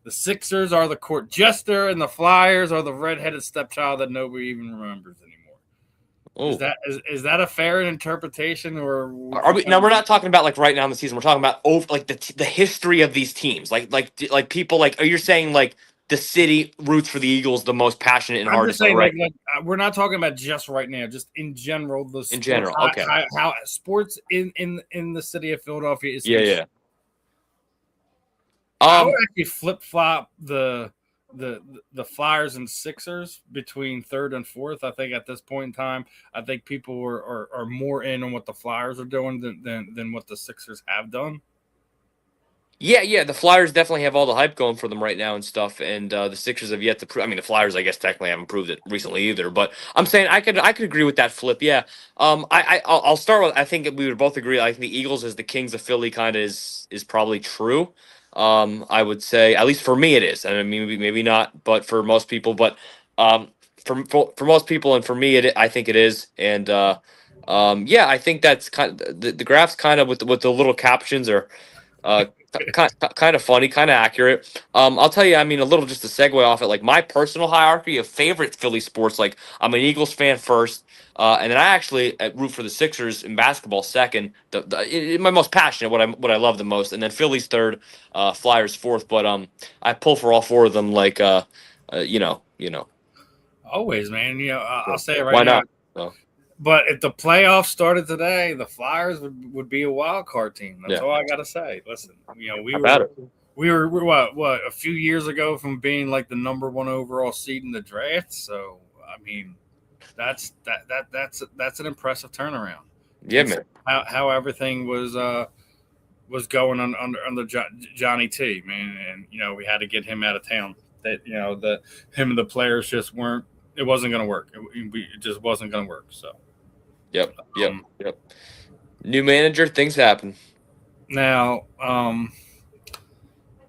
Speaker 1: The Sixers are the court jester, and the Flyers are the redheaded stepchild that nobody even remembers anymore. Is
Speaker 2: Oh,
Speaker 1: that a fair interpretation, or would
Speaker 2: are
Speaker 1: you
Speaker 2: we?
Speaker 1: kind
Speaker 2: Now
Speaker 1: of?
Speaker 2: we're not talking about like right now in the season. We're talking about over like the history of these teams. Like people like. Are you saying like the city roots for the Eagles the most passionate and
Speaker 1: I'm just
Speaker 2: hardest?
Speaker 1: saying,
Speaker 2: Right.
Speaker 1: we're not talking about just right now. Just in general, the
Speaker 2: In
Speaker 1: sport,
Speaker 2: general. Okay.
Speaker 1: how sports in the city of Philadelphia is
Speaker 2: Yeah.
Speaker 1: considered.
Speaker 2: Yeah.
Speaker 1: I would
Speaker 2: Um.
Speaker 1: actually flip flop the Flyers and Sixers between third and fourth. I think at this point in time, I think people are more in on what the Flyers are doing than what the Sixers have done.
Speaker 2: Yeah, yeah, the Flyers definitely have all the hype going for them right now and stuff, and the Sixers have yet to prove. I mean, the Flyers, I guess, technically haven't proved it recently either. But I'm saying I could agree with that flip. Yeah, I'll start with. I think we would both agree. I think the Eagles as the kings of Philly kind of is probably true. I would say at least for me it is, and I mean maybe not, but for most people, but um, for most people and for me I think it is, and yeah, I think that's kind of the graphs kind of with the little captions are. Uh, kind of funny, kind of accurate. I'll tell you, I mean, a little just to segue off it, like my personal hierarchy of favorite Philly sports, like I'm an Eagles fan first, and then I actually root for the Sixers in basketball second. My most passionate, what I love the most, and then Phillies third, Flyers fourth. But I pull for all four of them, like you know,
Speaker 1: Always, man. I'll
Speaker 2: so
Speaker 1: say it right
Speaker 2: why
Speaker 1: now.
Speaker 2: not? So
Speaker 1: But if the playoffs started today, the Flyers would be a wild card team. That's
Speaker 2: yeah,
Speaker 1: all I got to say. Listen, we
Speaker 2: how about
Speaker 1: were
Speaker 2: it?
Speaker 1: we were what a few years ago from being like the number one overall seed in the draft. So I mean, that's an impressive turnaround.
Speaker 2: Yeah, man.
Speaker 1: How everything was going under Johnny T, man, and we had to get him out of town. That the him and the players just weren't. It wasn't going to work. It just wasn't going to work. So.
Speaker 2: Yep, yep,
Speaker 1: Um,
Speaker 2: yep. New manager, things happen.
Speaker 1: Now,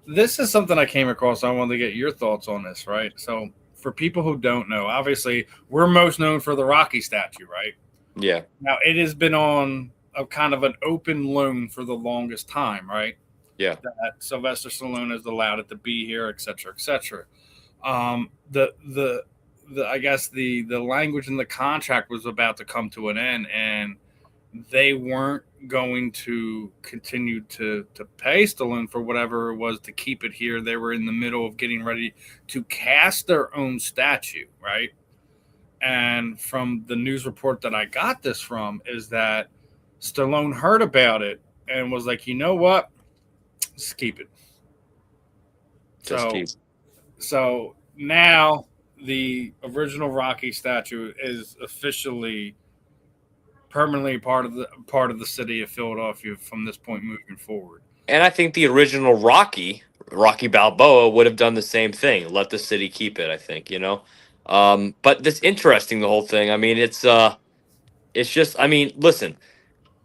Speaker 1: this is something I came across. I wanted to get your thoughts on this, right? So, for people who don't know, obviously, we're most known for the Rocky statue, right?
Speaker 2: Yeah,
Speaker 1: Now, it has been on a kind of an open loan for the longest time, right?
Speaker 2: yeah.
Speaker 1: That Sylvester Stallone has allowed it to be here, et cetera, et cetera. The I guess the language in the contract was about to come to an end, and they weren't going to continue to pay Stallone for whatever it was to keep it here. They were in the middle of getting ready to cast their own statue, right? And from the news report that I got this from is that Stallone heard about it and was like, you know what? Just keep it.
Speaker 2: Just
Speaker 1: So
Speaker 2: keep.
Speaker 1: so now the original Rocky statue is officially permanently part of the city of Philadelphia from this point moving forward.
Speaker 2: And I think the original Rocky Balboa, would have done the same thing. Let the city keep it. I think, you know. But this interesting, the whole thing. I mean, it's just. I mean, listen.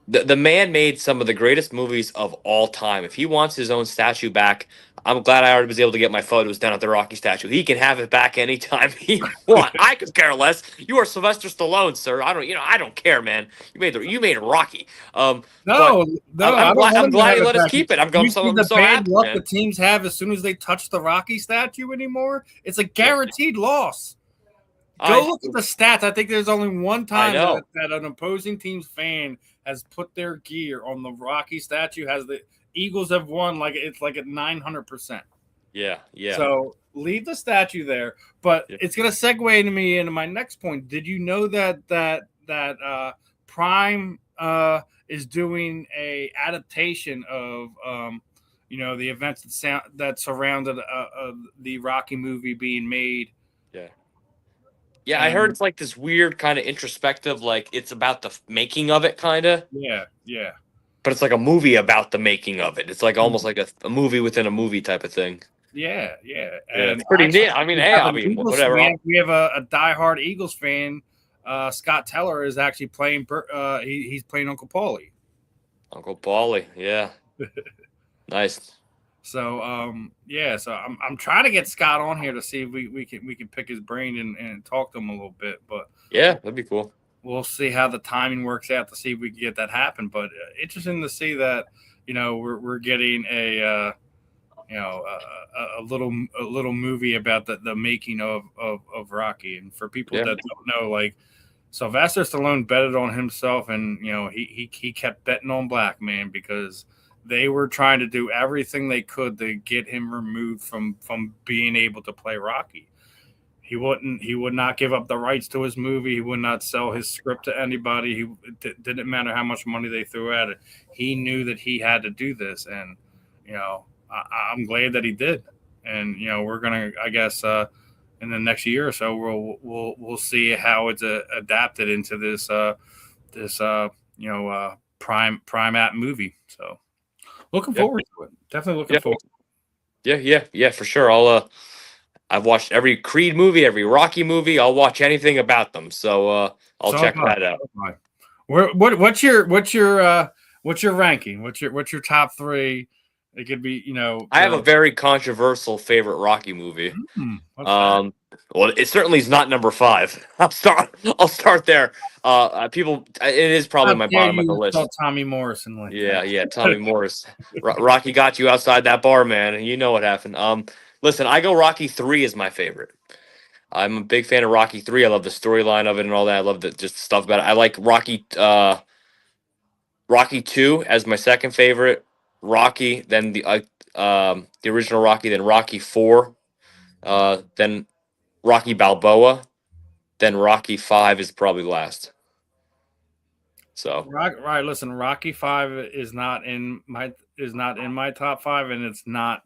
Speaker 2: The man made some of the greatest movies of all time. If he wants his own statue back, I'm glad I already was able to get my photos down at the Rocky statue. He can have it back anytime he wants. I could care less. You are Sylvester Stallone, sir. I don't care, man. You made Rocky. But
Speaker 1: No, no, I don't want
Speaker 2: I'm
Speaker 1: him to
Speaker 2: glad
Speaker 1: have
Speaker 2: he
Speaker 1: it
Speaker 2: let us
Speaker 1: back.
Speaker 2: keep it.
Speaker 1: You see
Speaker 2: I'm
Speaker 1: the
Speaker 2: so
Speaker 1: bad
Speaker 2: happy,
Speaker 1: luck the
Speaker 2: man.
Speaker 1: teams have as soon as they touch the Rocky statue anymore. It's a
Speaker 2: Yeah.
Speaker 1: guaranteed loss. Go
Speaker 2: I
Speaker 1: look at the stats. I think there's only one
Speaker 2: I
Speaker 1: time
Speaker 2: know.
Speaker 1: that an opposing team's fan has put their gear on the Rocky statue. Has the Eagles have won like it's like at 900%.
Speaker 2: Yeah, yeah.
Speaker 1: So leave the statue there. But
Speaker 2: Yeah.
Speaker 1: it's going to segue into my next point. Did you know that Prime is doing a adaptation of the events that surrounded the Rocky movie being made?
Speaker 2: Yeah. Yeah, I heard
Speaker 1: And
Speaker 2: it's like this weird kind of introspective, like it's about the making of it, kind of.
Speaker 1: yeah, yeah.
Speaker 2: But it's like a movie about the making of it. It's like almost like a movie within a movie type of thing.
Speaker 1: Yeah, yeah,
Speaker 2: Yeah,
Speaker 1: and
Speaker 2: it's pretty
Speaker 1: actually,
Speaker 2: neat. I mean,
Speaker 1: we
Speaker 2: hey,
Speaker 1: have
Speaker 2: I
Speaker 1: an
Speaker 2: mean,
Speaker 1: Eagles.
Speaker 2: whatever.
Speaker 1: We have a diehard Eagles fan. Scott Teller is actually playing. He's playing Uncle Paulie.
Speaker 2: Uncle Paulie, yeah, nice.
Speaker 1: So yeah, so I'm trying to get Scott on here to see if we can pick his brain and talk to him a little bit, but
Speaker 2: Yeah, that'd be cool.
Speaker 1: we'll see how the timing works out to see if we can get that happen. But interesting to see that we're getting a little movie about the making of Rocky. And for people
Speaker 2: Yeah,
Speaker 1: that don't know, like Sylvester Stallone betted on himself, and he kept betting on Black Man because they were trying to do everything they could to get him removed from being able to play Rocky. He would not give up the rights to his movie. He would not sell his script to anybody. It didn't matter how much money they threw at it. He knew that he had to do this, and I'm glad that he did. And we're gonna, I guess, in the next year or so, we'll see how it's adapted into this prime app movie. So looking
Speaker 2: yeah,
Speaker 1: forward to it. Definitely looking
Speaker 2: yeah,
Speaker 1: forward.
Speaker 2: yeah, for sure. I've watched every Creed movie, every Rocky movie. I'll watch anything about them. So I'll
Speaker 1: So
Speaker 2: check that out.
Speaker 1: what's your ranking? What's your top three? It could be
Speaker 2: I have a very controversial favorite Rocky movie.
Speaker 1: what's that?
Speaker 2: Well, it certainly is not number 5. I'll start there. People, it is probably
Speaker 1: How
Speaker 2: my
Speaker 1: dare
Speaker 2: bottom of the
Speaker 1: you
Speaker 2: list.
Speaker 1: insult Tommy Morrison like
Speaker 2: Yeah,
Speaker 1: that?
Speaker 2: yeah, Tommy Morris. Rocky got you outside that bar, man, and you know what happened. Listen, I go Rocky 3 is my favorite. I'm a big fan of Rocky 3. I love the storyline of it and all that. I love just the stuff about it. I like Rocky 2 as my second favorite. Rocky, then the original Rocky, then Rocky 4, then Rocky Balboa, then Rocky 5 is probably last. So
Speaker 1: Right, listen, Rocky 5 is not in my top 5, and it's not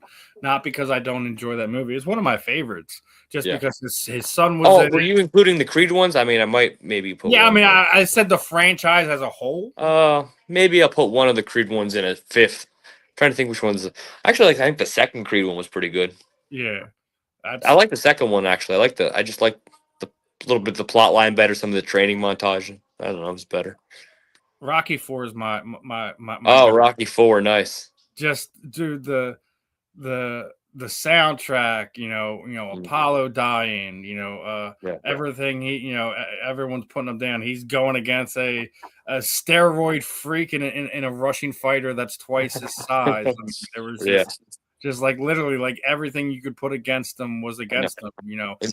Speaker 1: because I don't enjoy that movie. It's one of my favorites, just
Speaker 2: yeah.
Speaker 1: because his son was
Speaker 2: Oh,
Speaker 1: in
Speaker 2: were
Speaker 1: it.
Speaker 2: you including the Creed ones? I mean, I might maybe put
Speaker 1: Yeah, I
Speaker 2: one.
Speaker 1: mean, I said the franchise as a whole.
Speaker 2: Maybe I'll put one of the Creed ones in a fifth. Trying to think which ones. Actually, I think the second Creed one was pretty good.
Speaker 1: Yeah,
Speaker 2: I
Speaker 1: that's
Speaker 2: like the second one actually. I just like the little bit the plot line better. Some of the training montage. I don't know, it's better.
Speaker 1: Rocky 4 is my
Speaker 2: Oh,
Speaker 1: best.
Speaker 2: Rocky 4, nice.
Speaker 1: Just dude, the soundtrack,
Speaker 2: Mm,
Speaker 1: Apollo dying,
Speaker 2: yeah.
Speaker 1: everything everyone's putting him down. He's going against a steroid freak in a Russian fighter that's twice his size. I mean, there was
Speaker 2: Yeah.
Speaker 1: just like literally like everything you could put against them was
Speaker 2: I know.
Speaker 1: against them.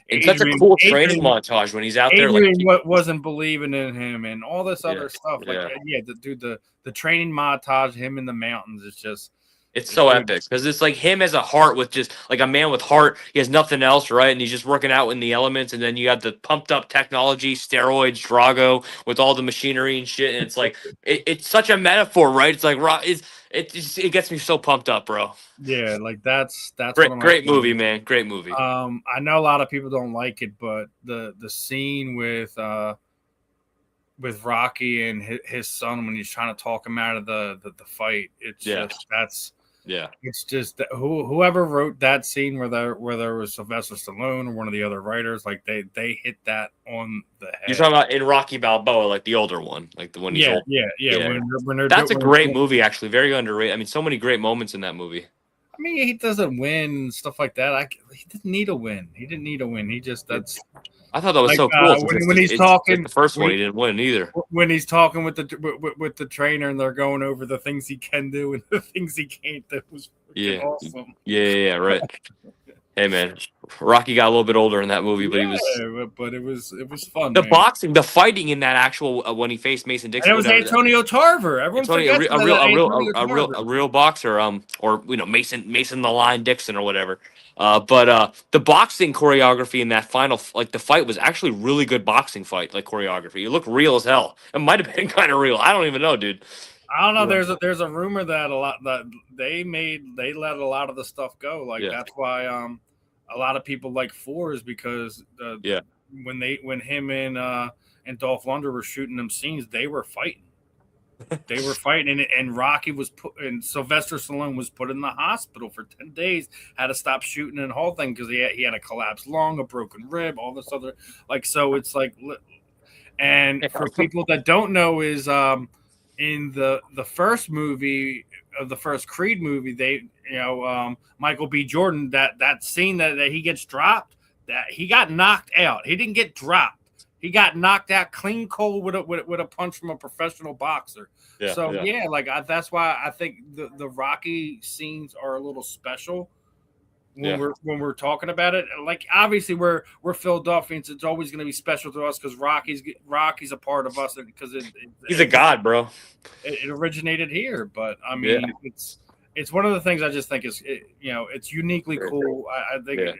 Speaker 2: And such a cool training
Speaker 1: Adrian
Speaker 2: montage when he's out there like
Speaker 1: Adrian wasn't believing in him and all this
Speaker 2: yeah,
Speaker 1: other stuff. Like
Speaker 2: yeah.
Speaker 1: yeah, the training montage, him in the mountains, it's just
Speaker 2: It's so
Speaker 1: dude,
Speaker 2: epic because it's like him as a heart with just like a man with heart. He has nothing else, right? And he's just working out in the elements. And then you got the pumped up technology, steroids, Drago with all the machinery and shit. And it's like it's such a metaphor, right? It's like it gets me so pumped up, bro.
Speaker 1: yeah, like that's one
Speaker 2: Great,
Speaker 1: of my
Speaker 2: great movie,
Speaker 1: favorites.
Speaker 2: man. Great movie.
Speaker 1: I know a lot of people don't like it, but the scene with with Rocky and his son when he's trying to talk him out of the fight. It's
Speaker 2: Yeah.
Speaker 1: just that's
Speaker 2: Yeah.
Speaker 1: it's just that whoever wrote that scene where there was Sylvester Stallone or one of the other writers, like they hit that on the
Speaker 2: You're
Speaker 1: head.
Speaker 2: talking about in Rocky Balboa, like the older one, like the one he's
Speaker 1: Yeah,
Speaker 2: old.
Speaker 1: yeah, yeah.
Speaker 2: Yeah.
Speaker 1: When they're
Speaker 2: That's a
Speaker 1: doing,
Speaker 2: great movie, actually. Very underrated. I mean, so many great moments in that movie.
Speaker 1: I mean, he doesn't win and stuff like that. He didn't need a win. He didn't need a win. He just that's
Speaker 2: I thought that was
Speaker 1: like
Speaker 2: so cool. Since
Speaker 1: when he's
Speaker 2: it's
Speaker 1: talking
Speaker 2: the first one, he didn't win either.
Speaker 1: when he's talking with the trainer and they're going over the things he can do and the things he can't do. It was freaking awesome.
Speaker 2: Yeah, right. Hey, man, Rocky got a little bit older in that movie, but he was
Speaker 1: Yeah, but it was fun,
Speaker 2: the
Speaker 1: man.
Speaker 2: boxing, the fighting in that actual when he faced Mason
Speaker 1: And
Speaker 2: Dixon,
Speaker 1: it was
Speaker 2: whatever.
Speaker 1: Antonio Tarver. Everyone
Speaker 2: Antonio,
Speaker 1: forgets about Antonio Tarver.
Speaker 2: a real boxer, or Mason the Lion Dixon or whatever. But the boxing choreography in that final, like the fight, was actually really good boxing fight, like choreography. It looked real as hell. It might have been kind of real. I don't even know, dude.
Speaker 1: I don't know.
Speaker 2: Yeah.
Speaker 1: There's a rumor that a lot that they let a lot of the stuff go. Like
Speaker 2: Yeah.
Speaker 1: that's why a lot of people like four is because
Speaker 2: Yeah.
Speaker 1: when him and Dolph Lundgren were shooting them scenes, they were fighting. They were fighting, and Rocky was put, and Sylvester Stallone was put in the hospital for 10 days. Had to stop shooting and whole thing because he had a collapsed lung, a broken rib, all this other like. So it's like, and for people that don't know, is in the first movie of the first Creed movie, they Michael B. Jordan that scene that he gets dropped, that he got knocked out. He didn't get dropped. He got knocked out clean cold with a punch from a professional boxer.
Speaker 2: Yeah,
Speaker 1: So
Speaker 2: yeah.
Speaker 1: like that's why I think the Rocky scenes are a little special when we're talking about it. Like obviously we're Philadelphians. It's always going to be special to us because Rocky's a part of us because
Speaker 2: He's a god, bro.
Speaker 1: It originated here. But I
Speaker 2: Yeah.
Speaker 1: mean it's one of the things I just think is it's uniquely cool. I think.
Speaker 2: Yeah.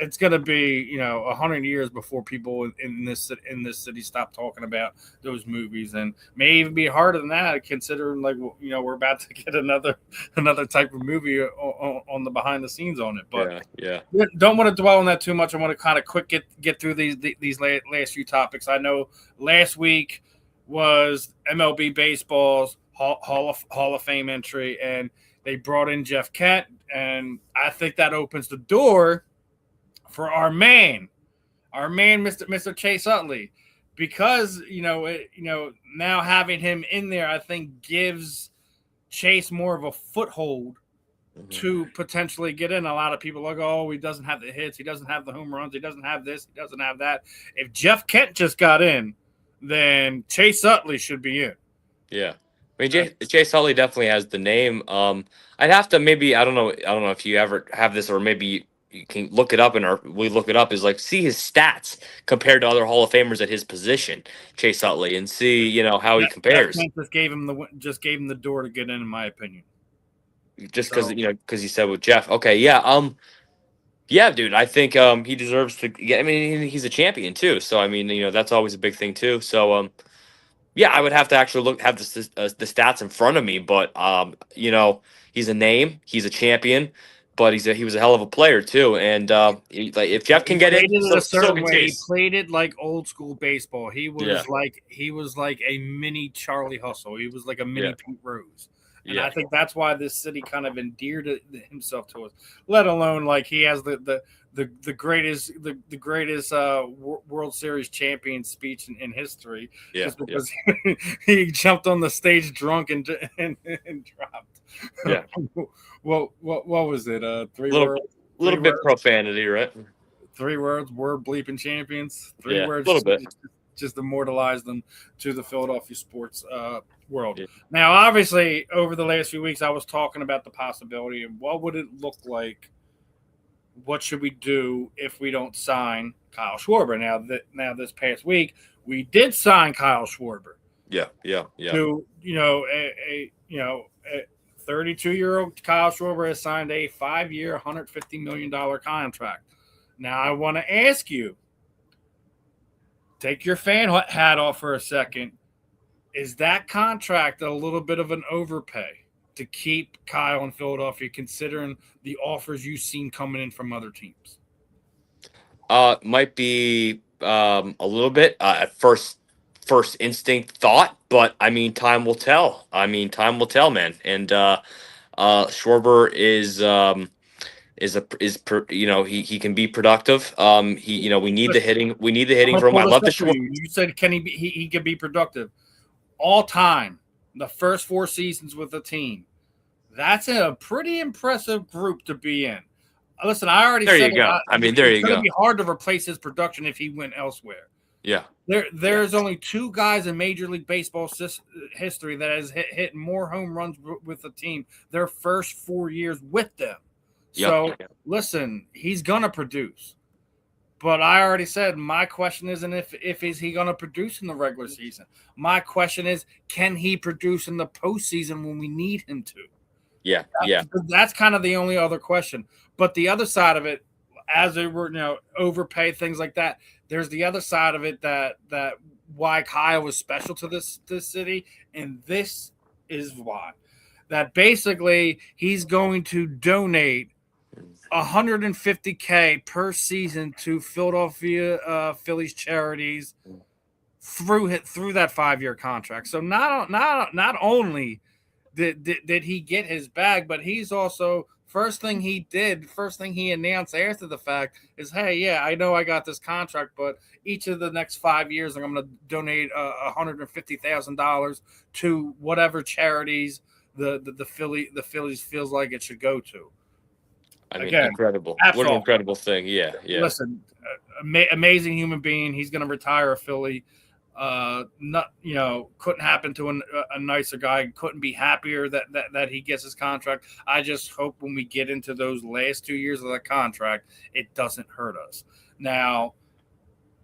Speaker 1: It's going to be 100 years before people in this city stop talking about those movies, and may even be harder than that considering like we're about to get another type of movie on the behind the scenes on it. But
Speaker 2: yeah.
Speaker 1: Don't want to dwell on that too much. I want to kind of quick get through these last few topics. I know last week was MLB baseball's Hall of Fame entry, and they brought in Jeff Kent, and I think that opens the door for our man, Mr. Chase Utley, because now having him in there, I think gives Chase more of a foothold to potentially get in. A lot of people are like, oh, he doesn't have the hits, he doesn't have the home runs, he doesn't have this, he doesn't have that. If Jeff Kent just got in, then Chase Utley should be in.
Speaker 2: Yeah. I mean, Chase Utley definitely has the name. I'd have to maybe I don't know if you ever have this or maybe you can look it up we look it up is like see his stats compared to other Hall of Famers at his position, Chase Utley, and see how he compares.
Speaker 1: Just gave him the door to get in my opinion.
Speaker 2: Just because because he said with Jeff. Okay, yeah, yeah, dude, I think he deserves to get. I mean, he's a champion too, so I mean, that's always a big thing too. So yeah, I would have to actually have the stats in front of me, but he's a name, he's a champion, but he was a hell of a player too, and like if Jeff can get in, so can
Speaker 1: way. He
Speaker 2: Chase.
Speaker 1: played it like old school baseball. He was like a mini Charlie Hustle. He was like a mini Pete Rose. And I think that's why this city kind of endeared himself to us. Let alone like he has the greatest World Series champion speech in history. Just because he jumped on the stage drunk and dropped.
Speaker 2: Yeah.
Speaker 1: what was it?
Speaker 2: Little bit profanity, right?
Speaker 1: 3 words, word bleeping champions. 3 words,
Speaker 2: a little bit.
Speaker 1: Just immortalize them to the Philadelphia sports world. Yeah. Now, obviously, over the last few weeks, I was talking about the possibility of what would it look like. What should we do if we don't sign Kyle Schwarber? Now this past week, we did sign Kyle Schwarber.
Speaker 2: Yeah.
Speaker 1: To a 32-year-old Kyle Schwarber has signed a 5-year, $150 million contract. Now, I want to ask you, take your fan hat off for a second. Is that contract a little bit of an overpay to keep Kyle in Philadelphia, considering the offers you've seen coming in from other teams?
Speaker 2: Might be a little bit at first first instinct thought, but I mean, time will tell. Time will tell, man. And Schwarber he can be productive. We need the
Speaker 1: Listen,
Speaker 2: hitting. We need the
Speaker 1: I'm
Speaker 2: hitting
Speaker 1: going to
Speaker 2: from him.
Speaker 1: pull
Speaker 2: I
Speaker 1: this
Speaker 2: love the
Speaker 1: up for
Speaker 2: Schwarber.
Speaker 1: you. You said, can he can be productive? All time, the first 4 seasons with the team. That's a pretty impressive group to be in. Listen, I already
Speaker 2: There
Speaker 1: said
Speaker 2: you go. I mean, there
Speaker 1: it's
Speaker 2: you
Speaker 1: going to
Speaker 2: go.
Speaker 1: be hard to replace his production if he went elsewhere.
Speaker 2: Yeah.
Speaker 1: There's only 2 guys in Major League Baseball history that has hit more home runs with the team their first 4 years with them. So, listen, he's going to produce. But I already said my question isn't if is he going to produce in the regular season. My question is, can he produce in the postseason when we need him to?
Speaker 2: Yeah.
Speaker 1: That's kind of the only other question. But the other side of it, as they were, overpay, things like that, there's the other side of it that why Kyle was special to this city, and this is why. That basically he's going to donate $150K per season to Philadelphia Phillies charities through that 5-year contract. So not only did he get his bag, but he's also first thing he announced after the fact is, hey, yeah, I know I got this contract, but each of the next 5 years I'm going to donate $150,000 to whatever charities the Phillies feels like it should go to.
Speaker 2: I mean,
Speaker 1: Again,
Speaker 2: incredible. What an incredible thing. Yeah.
Speaker 1: Listen, amazing human being. He's going to retire a Philly. Couldn't happen to a nicer guy. Couldn't be happier that he gets his contract. I just hope when we get into those last 2 years of the contract, it doesn't hurt us. Now,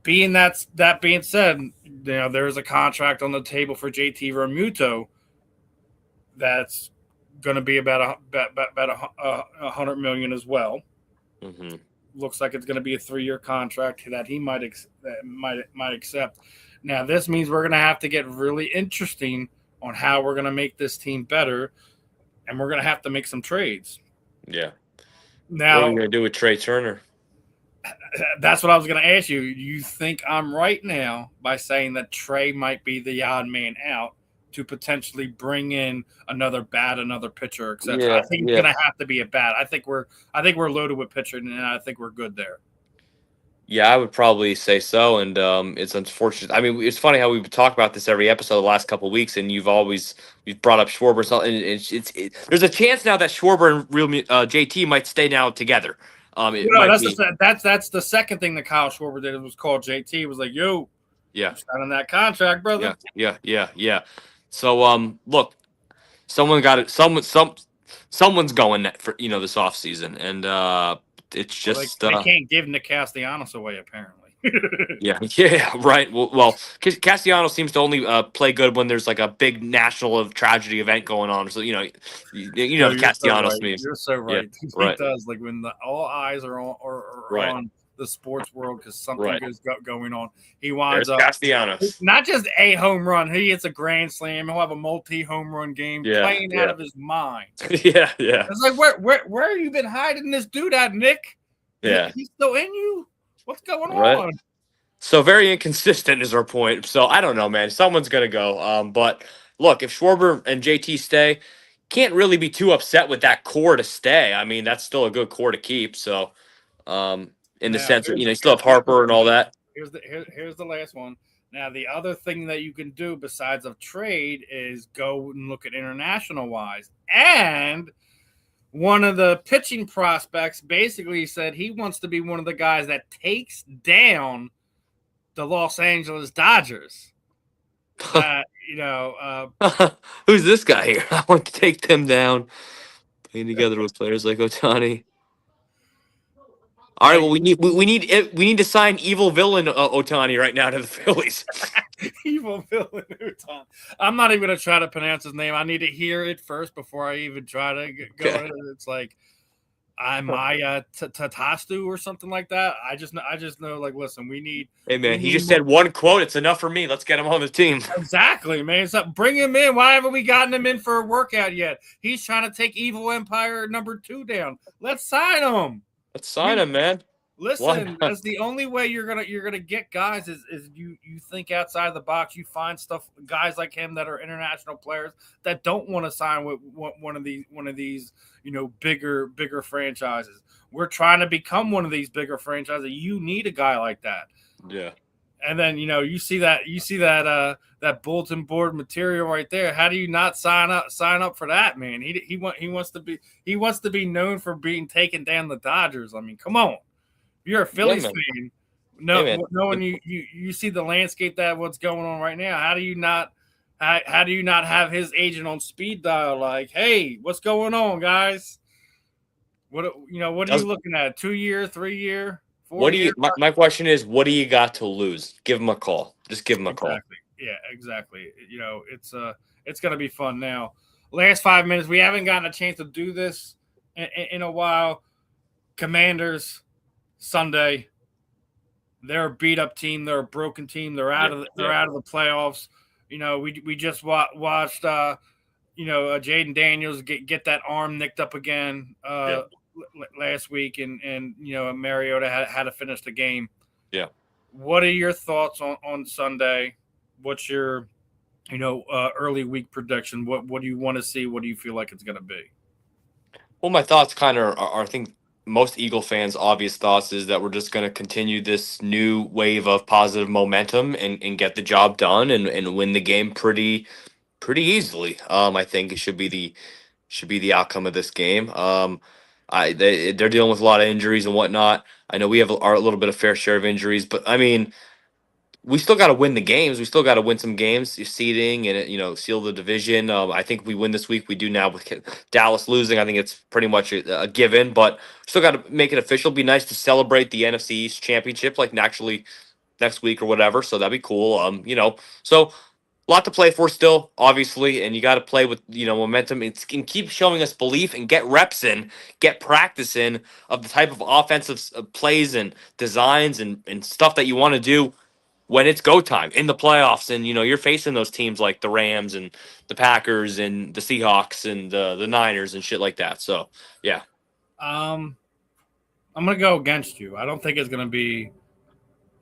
Speaker 1: that being said, there's a contract on the table for JT Realmuto that's going to be about $100 million as well.
Speaker 2: Mm-hmm.
Speaker 1: Looks like it's going to be a 3-year contract that he might accept. Now, this means we're going to have to get really interesting on how we're going to make this team better, and we're going to have to make some trades.
Speaker 2: Yeah.
Speaker 1: Now,
Speaker 2: what are we going to do with Trey Turner?
Speaker 1: That's what I was going to ask you. You think I'm right now by saying that Trey might be the odd man out to potentially bring in another pitcher, etc.
Speaker 2: Yeah,
Speaker 1: I think it's going to have to be a bat. I think we're loaded with pitcher, and I think we're good there.
Speaker 2: Yeah, I would probably say so, and it's unfortunate. I mean, it's funny how we've talked about this every episode the last couple of weeks, and you've brought up Schwarber, and there's a chance now that Schwarber and JT might stay now together.
Speaker 1: That's the second thing that Kyle Schwarber did. It was called JT. It was like, yo,
Speaker 2: yeah,
Speaker 1: signing that contract, brother.
Speaker 2: Yeah. So, look, someone's going for this offseason, and it's just
Speaker 1: they can't give Nick Castellanos away apparently.
Speaker 2: yeah, right. Well, Castellanos seems to only play good when there's like a big national tragedy event going on. So Castellanos means.
Speaker 1: You're so right.
Speaker 2: Yeah, right.
Speaker 1: He does, like when all eyes are on on the sports world because something is going on. He winds up
Speaker 2: Castellanos.
Speaker 1: Not just a home run. He hits a grand slam. He'll have a multi-home run game, playing out of his mind.
Speaker 2: Yeah.
Speaker 1: It's like where have you been hiding this dude at, Nick?
Speaker 2: Yeah,
Speaker 1: he's still in you. What's going on?
Speaker 2: So very inconsistent is our point. So I don't know, man. Someone's gonna go. But look, if Schwarber and JT stay, can't really be too upset with that core to stay. I mean, that's still a good core to keep. So, in the sense that you still have Harper and all that.
Speaker 1: Here's the last one. Now, the other thing that you can do besides of trade is go and look at international wise. And one of the pitching prospects basically said he wants to be one of the guys that takes down the Los Angeles Dodgers.
Speaker 2: Who's this guy here? I want to take them down. Playing together with players like Ohtani. All right, well, we need to sign evil villain Ohtani right now to the Phillies.
Speaker 1: Evil villain Ohtani. I'm not even gonna try to pronounce his name. I need to hear it first before I even try to go. It's like Tatastu or something like that. I just know. Like, listen, we need.
Speaker 2: Hey man, he just said one quote. It's enough for me. Let's get him on the team.
Speaker 1: Exactly, man. So bring him in. Why haven't we gotten him in for a workout yet? He's trying to take Evil Empire #2 down. Let's sign him.
Speaker 2: Let's sign him, man. Why
Speaker 1: Listen,
Speaker 2: not?
Speaker 1: that's the only way you're gonna get guys is you think outside the box. You find stuff guys like him that are international players that don't want to sign with one of these bigger franchises. We're trying to become one of these bigger franchises. You need a guy like that.
Speaker 2: Yeah.
Speaker 1: And then you see that bulletin board material right there. How do you not sign up for that, man? He wants to be known for being taking down the Dodgers. I mean, come on. You're a
Speaker 2: Yeah,
Speaker 1: Phillies
Speaker 2: man.
Speaker 1: fan.
Speaker 2: Hey,
Speaker 1: No,
Speaker 2: man.
Speaker 1: knowing you see the landscape that what's going on right now. How do you not have his agent on speed dial? Like, hey, what's going on, guys? What are you
Speaker 2: Does
Speaker 1: looking at? 2 year, 3 year, four
Speaker 2: what do
Speaker 1: year?
Speaker 2: you? My question is, what do you got to lose? Give him a call. Just give him a call.
Speaker 1: Exactly. Yeah, exactly. It's gonna be fun now. Last 5 minutes, we haven't gotten a chance to do this in a while. Commanders Sunday. They're a beat up team. They're a broken team. They're out
Speaker 2: Yeah.
Speaker 1: of the, they're
Speaker 2: Yeah.
Speaker 1: out of the playoffs. We just watched Jaden Daniels get that arm nicked up again
Speaker 2: Yeah.
Speaker 1: last week, and Mariota had to finish the game.
Speaker 2: Yeah.
Speaker 1: What are your thoughts on Sunday? What's your early week prediction? What do you want to see? What do you feel like it's going to be?
Speaker 2: Well, my thoughts kind of are, I think most Eagle fans' obvious thoughts is that we're just going to continue this new wave of positive momentum and get the job done and win the game pretty easily. I think it should be the outcome of this game. They're dealing with a lot of injuries and whatnot. I know we have our little bit of fair share of injuries, but I mean, we still got to win the games. We still got to win some games, seeding and seal the division. I think we win this week. We do now with Dallas losing. I think it's pretty much a given, but still got to make it official. Be nice to celebrate the NFC East championship, like actually next week or whatever. So that'd be cool. So a lot to play for still, obviously, and you got to play with momentum and keep showing us belief and get reps in, get practice in of the type of offensive plays and designs and stuff that you want to do when it's go time in the playoffs. And you're facing those teams like the Rams and the Packers and the Seahawks and the Niners and shit like that. So yeah.
Speaker 1: Um, I'm gonna go against you. I don't think it's gonna be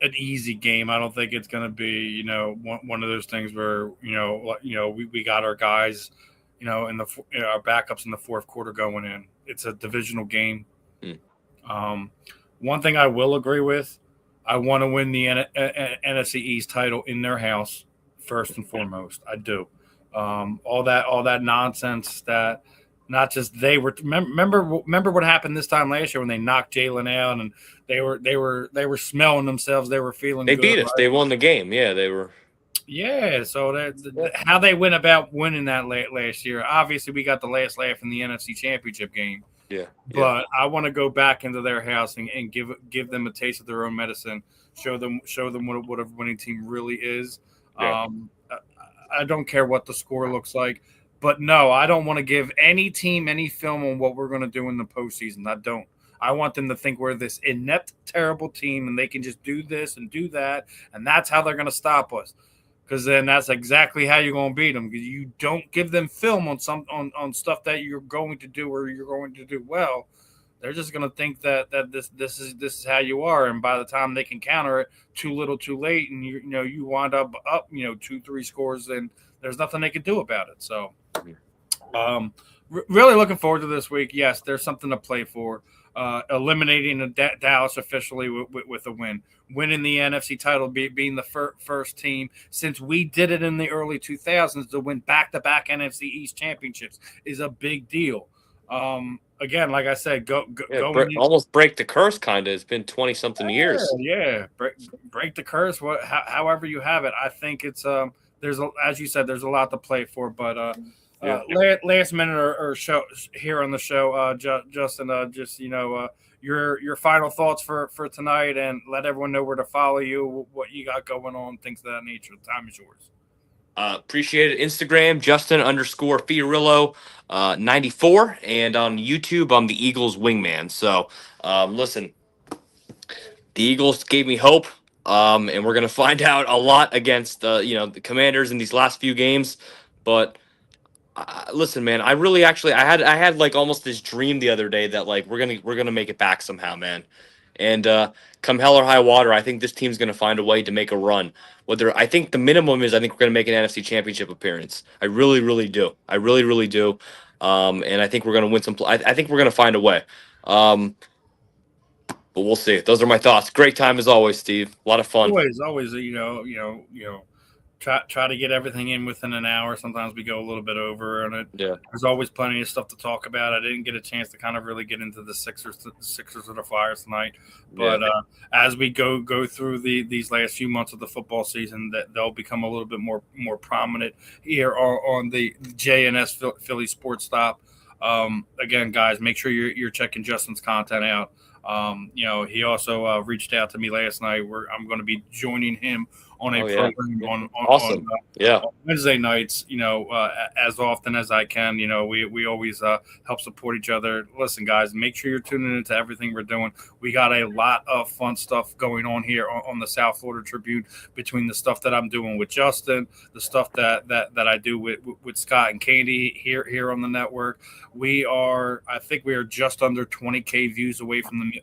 Speaker 1: an easy game. I don't think it's going to be, one of those things where, we got our guys, our backups in the fourth quarter going in. It's a divisional game.
Speaker 2: Mm.
Speaker 1: One thing I will agree with, I want to win the NFC East title in their house first and foremost. I do. All that nonsense that not just they were remember what happened this time last year when they knocked Jalen out and they were smelling themselves. They were feeling
Speaker 2: They
Speaker 1: good,
Speaker 2: beat us.
Speaker 1: right?
Speaker 2: They won the game. Yeah, they were.
Speaker 1: Yeah. So
Speaker 2: Yeah.
Speaker 1: how they went about winning that last year. Obviously, we got the last laugh in the NFC Championship game,
Speaker 2: Yeah. Yeah.
Speaker 1: but I want to go back into their house and give them a taste of their own medicine. Show them what a winning team really is.
Speaker 2: Yeah.
Speaker 1: I don't care what the score looks like. But no, I don't want to give any team any film on what we're going to do in the postseason. I don't. I want them to think we're this inept, terrible team and they can just do this and do that. And that's how they're going to stop us. Because then that's exactly how you're going to beat them. Because you don't give them film on stuff that you're going to do or you're going to do well. They're just going to think that this is how you are, and by the time they can counter it, too little, too late, and you wind up 2-3 scores, and there's nothing they can do about it. So really looking forward to this week. Yes, there's something to play for. Eliminating Dallas officially with a win. Winning the NFC title, being the first team since we did it in the early 2000s to win back-to-back NFC East championships is a big deal. Again, like I said,
Speaker 2: Almost break the curse. Kind of. It's been 20 something years.
Speaker 1: yeah, break the curse. However you have it, I think it's as you said, there's a lot to play for, but
Speaker 2: Yeah.
Speaker 1: last minute or show here on the show, Justin, just your final thoughts for tonight, and let everyone know where to follow you, what you got going on, things of that nature. The time is yours.
Speaker 2: Appreciate it. Instagram, Justin_Fiorillo 94. And on YouTube, I'm the Eagles wingman. So listen, the Eagles gave me hope. And we're gonna find out a lot against the Commanders in these last few games. But listen, man, I really actually I had like almost this dream the other day that like we're gonna make it back somehow, man. And come hell or high water, I think this team's going to find a way to make a run. Whether I think the minimum is, I think we're going to make an NFC Championship appearance. I really, really do. I really, really do. And I think we're going to win some. I think we're going to find a way. But we'll see. Those are my thoughts. Great time as always, Steve. A lot of fun.
Speaker 1: Always, try to get everything in within an hour. Sometimes we go a little bit over, and there's always plenty of stuff to talk about. I didn't get a chance to kind of really get into the Sixers or the Flyers tonight, but as we go through these last few months of the football season, that they'll become a little bit more prominent here on the JNS Philly Sports Stop. Again, guys, make sure you're checking Justin's content out. He also reached out to me last night where I'm going to be joining him on a program on Wednesday nights, as often as I can. We always help support each other. Listen, guys, make sure you're tuning into everything we're doing. We got a lot of fun stuff going on here on the South Florida Tribune, between the stuff that I'm doing with Justin, the stuff that I do with Scott and Candy here on the network. I think we are just under 20K views away from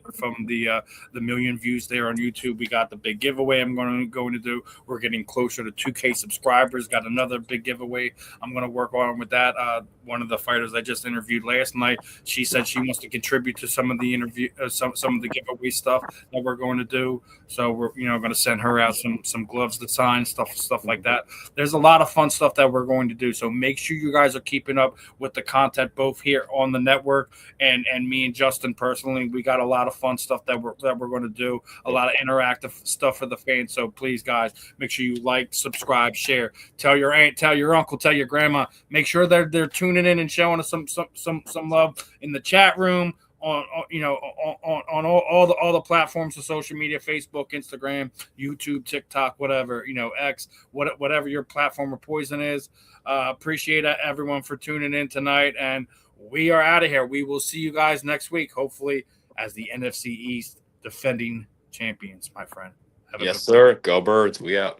Speaker 1: the million views there on YouTube. We got the big giveaway I'm going to do. We're getting closer to 2K subscribers. Got another big giveaway I'm going to work on with that. One of the fighters I just interviewed last night, she said she wants to contribute to some of the some of the giveaway stuff that we're going to do. So we're going to send her out some gloves to sign, stuff like that. There's a lot of fun stuff that we're going to do. So make sure you guys are keeping up with the content both here on the network and me and Justin personally. We got a lot of fun stuff that we're going to do. A lot of interactive stuff for the fans. So please, guys, make sure you like, subscribe, share. Tell your aunt, tell your uncle, tell your grandma. Make sure they're tuning in and showing us some love in the chat room, on all the platforms of social media: Facebook, Instagram, YouTube, TikTok, whatever, X, whatever your platform of poison is. Appreciate everyone for tuning in tonight, and we are out of here. We will see you guys next week, hopefully, as the NFC East defending champions, my friend.
Speaker 2: Yes, sir. Go Birds. We out.